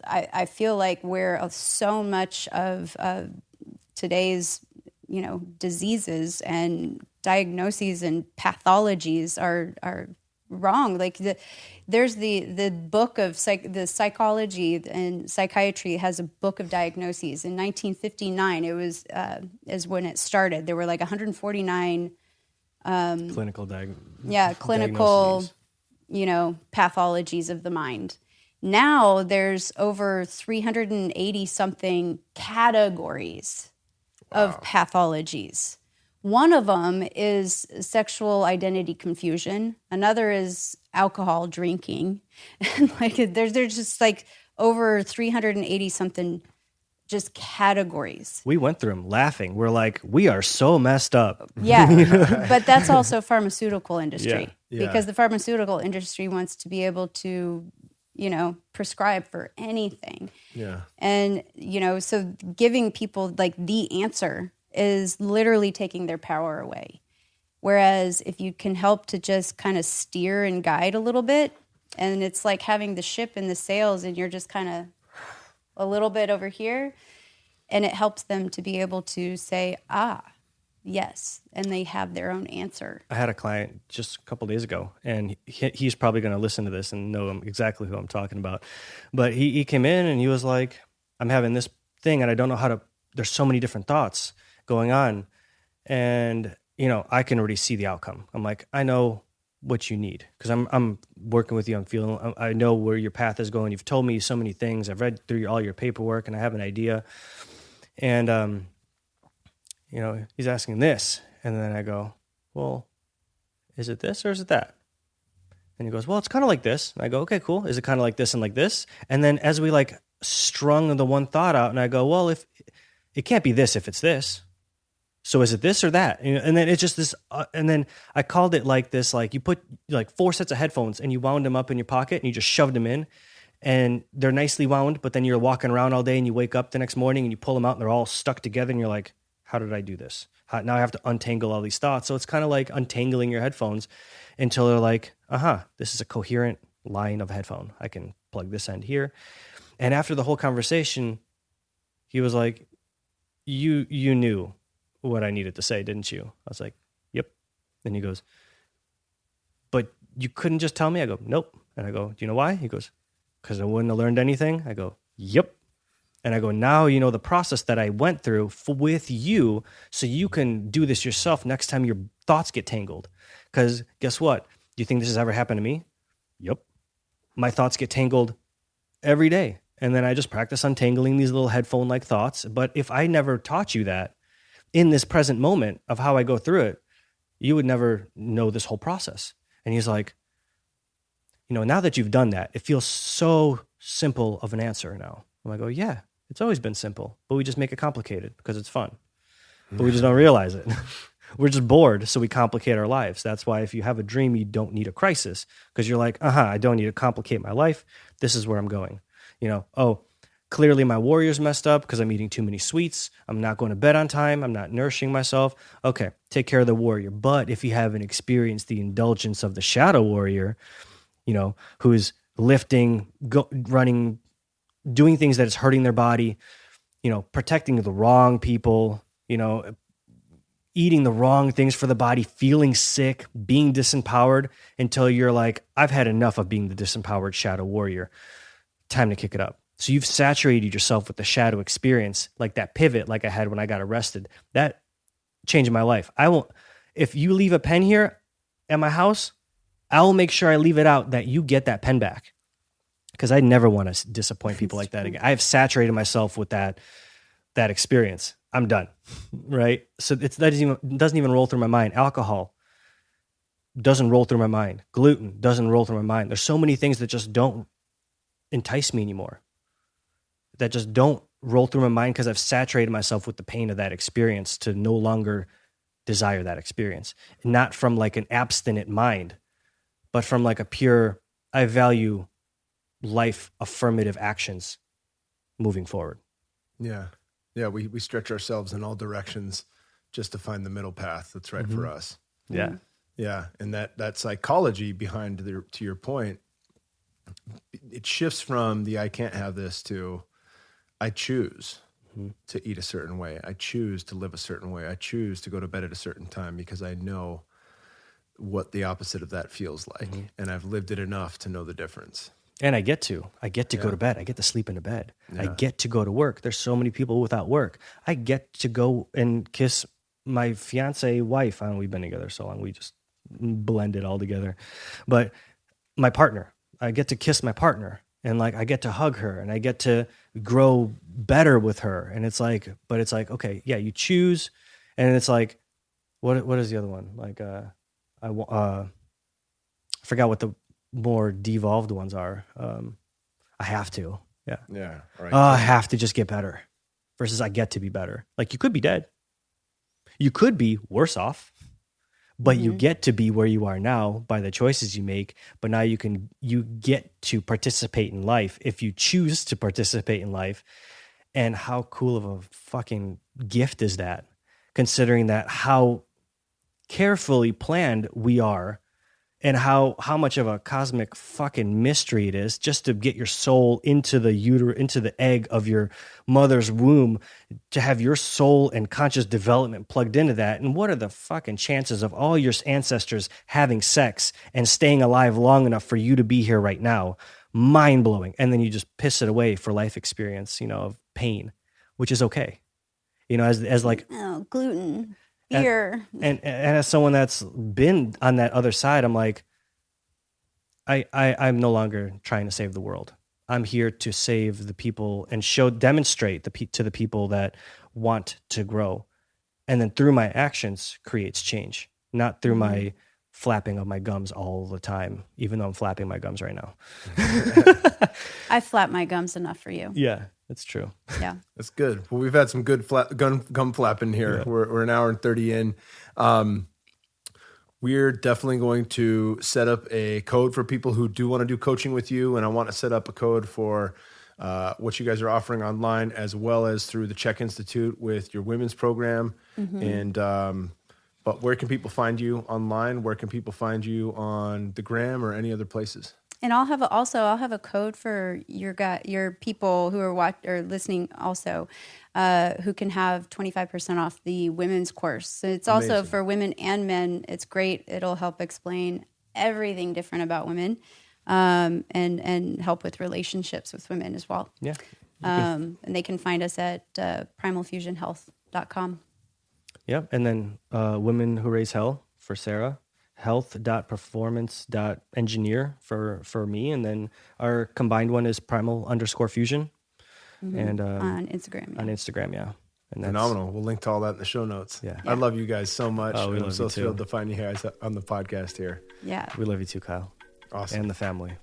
I feel like where so much of today's, diseases and diagnoses and pathologies are wrong. Like there's the book of the psychology and psychiatry has a book of diagnoses. In 1959, it was is when it started. There were like 149 clinical clinical pathologies of the mind. Now there's over 380 something categories of pathologies. One of them is sexual identity confusion. Another is alcohol drinking. And there's just like over 380 something just categories. We went through them laughing. We're like, we are so messed up. Yeah, but that's also pharmaceutical industry. Yeah. Because the pharmaceutical industry wants to be able to, prescribe for anything. Yeah. And, so giving people like the answer is literally taking their power away. Whereas if you can help to just kind of steer and guide a little bit, and it's like having the ship and the sails and you're just kind of a little bit over here, and it helps them to be able to say, yes, and they have their own answer. I had a client just a couple days ago, and he's probably going to listen to this and know exactly who I'm talking about. But he came in and he was like, I'm having this thing and I don't know how to, there's so many different thoughts going on. And, I can already see the outcome. I'm like, I know what you need because I'm working with you. I know where your path is going. You've told me so many things. I've read through all your paperwork and I have an idea. And, he's asking this. And then I go, well, is it this or is it that? And he goes, well, it's kind of like this. And I go, okay, cool. Is it kind of like this and like this? And then as we strung the one thought out and I go, well, if it can't be this, if it's this. So is it this or that? And then it's just this, and then I called it like this, like you put like 4 sets of headphones and you wound them up in your pocket and you just shoved them in and they're nicely wound, but then you're walking around all day and you wake up the next morning and you pull them out and they're all stuck together and you're like, how did I do this? Now I have to untangle all these thoughts. So it's kind of like untangling your headphones until they're like, this is a coherent line of headphone. I can plug this end here. And after the whole conversation, he was like, you knew what I needed to say, didn't you? I was like, yep. And he goes, but you couldn't just tell me? I go, nope. And I go, do you know why? He goes, because I wouldn't have learned anything. I go, yep. And I go, now you know the process that I went through with you so you can do this yourself next time your thoughts get tangled. Because guess what? Do you think this has ever happened to me? Yep. My thoughts get tangled every day. And then I just practice untangling these little headphone-like thoughts. But if I never taught you that in this present moment of how I go through it, you would never know this whole process. And he's like, now that you've done that, it feels so simple of an answer now. I'm like, oh yeah, it's always been simple, but we just make it complicated because it's fun. But we just don't realize it. We're just bored, so we complicate our lives. That's why if you have a dream, you don't need a crisis because you're like, I don't need to complicate my life. This is where I'm going. Clearly my warrior's messed up because I'm eating too many sweets. I'm not going to bed on time. I'm not nourishing myself. Okay, take care of the warrior. But if you haven't experienced the indulgence of the shadow warrior, who's lifting, running, doing things that is hurting their body, protecting the wrong people, eating the wrong things for the body, feeling sick, being disempowered until you're like, I've had enough of being the disempowered shadow warrior. Time to kick it up. So you've saturated yourself with the shadow experience, like that pivot like I had when I got arrested. That changed my life. If you leave a pen here at my house, I will make sure I leave it out that you get that pen back. Because I never want to disappoint people like that again. I have saturated myself with that experience. I'm done, right? So that doesn't even roll through my mind. Alcohol doesn't roll through my mind. Gluten doesn't roll through my mind. There's so many things that just don't entice me anymore. That just don't roll through my mind because I've saturated myself with the pain of that experience to no longer desire that experience. Not from like an abstinent mind, but from like a pure, I value life affirmative actions moving forward. Yeah. Yeah. We stretch ourselves in all directions just to find the middle path that's right for us. Yeah. Yeah. And that psychology behind to your point, it shifts from the I can't have this to I choose to eat a certain way. I choose to live a certain way. I choose to go to bed at a certain time because I know what the opposite of that feels like. And I've lived it enough to know the difference. And I get to go to bed. I get to sleep in a bed. I get to go to work. There's so many people without work. I get to go and kiss my fiance wife. I don't know, we've been together so long. We just blend it all together. But my partner, I get to kiss my partner, and like, I get to hug her, and I get to grow better with her. And it's like, but it's like, okay, yeah, you choose. And it's like, what is the other one? Like, I forgot what the more devolved ones are. I have to. Yeah. Yeah. Right. I have to just get better versus I get to be better. Like, you could be dead. You could be worse off, but you get to be where you are now by the choices you make. But now you get to participate in life if you choose to participate in life. And how cool of a fucking gift is that, considering that how carefully planned we are, and how much of a cosmic fucking mystery it is just to get your soul into the egg of your mother's womb, to have your soul and conscious development plugged into that. And what are the fucking chances of all your ancestors having sex and staying alive long enough for you to be here right now? Mind blowing. And then you just piss it away for life experience, of pain, which is okay. As like, gluten. Beer. And as someone that's been on that other side, I'm like, I'm no longer trying to save the world. I'm here to save the people and demonstrate to the people that want to grow. And then through my actions creates change, not through my flapping of my gums all the time, even though I'm flapping my gums right now. I flap my gums enough for you. Yeah, that's true. Yeah. That's good. Well, we've had some good gum flapping here. Yeah. We're an hour and 30 in. We're definitely going to set up a code for people who do want to do coaching with you. And I want to set up a code for what you guys are offering online, as well as through the Czech Institute with your women's program. And, but where can people find you online? Where can people find you on the gram or any other places? And I'll have a code for your people who are listening also, who can have 25% off the women's course. So it's also amazing for women and men. It's great. It'll help explain everything different about women, and help with relationships with women as well. Yeah. And they can find us at primalfusionhealth.com. Yep. And then Women Who Raise Hell for Sara, health.performance.engineer for me. And then our combined one is primal_fusion. And on Instagram. Yeah. On Instagram, yeah. And phenomenal. We'll link to all that in the show notes. Yeah. I love you guys so much. Oh, I'm so thrilled to find you guys on the podcast here. Yeah. We love you too, Kyle. Awesome. And the family.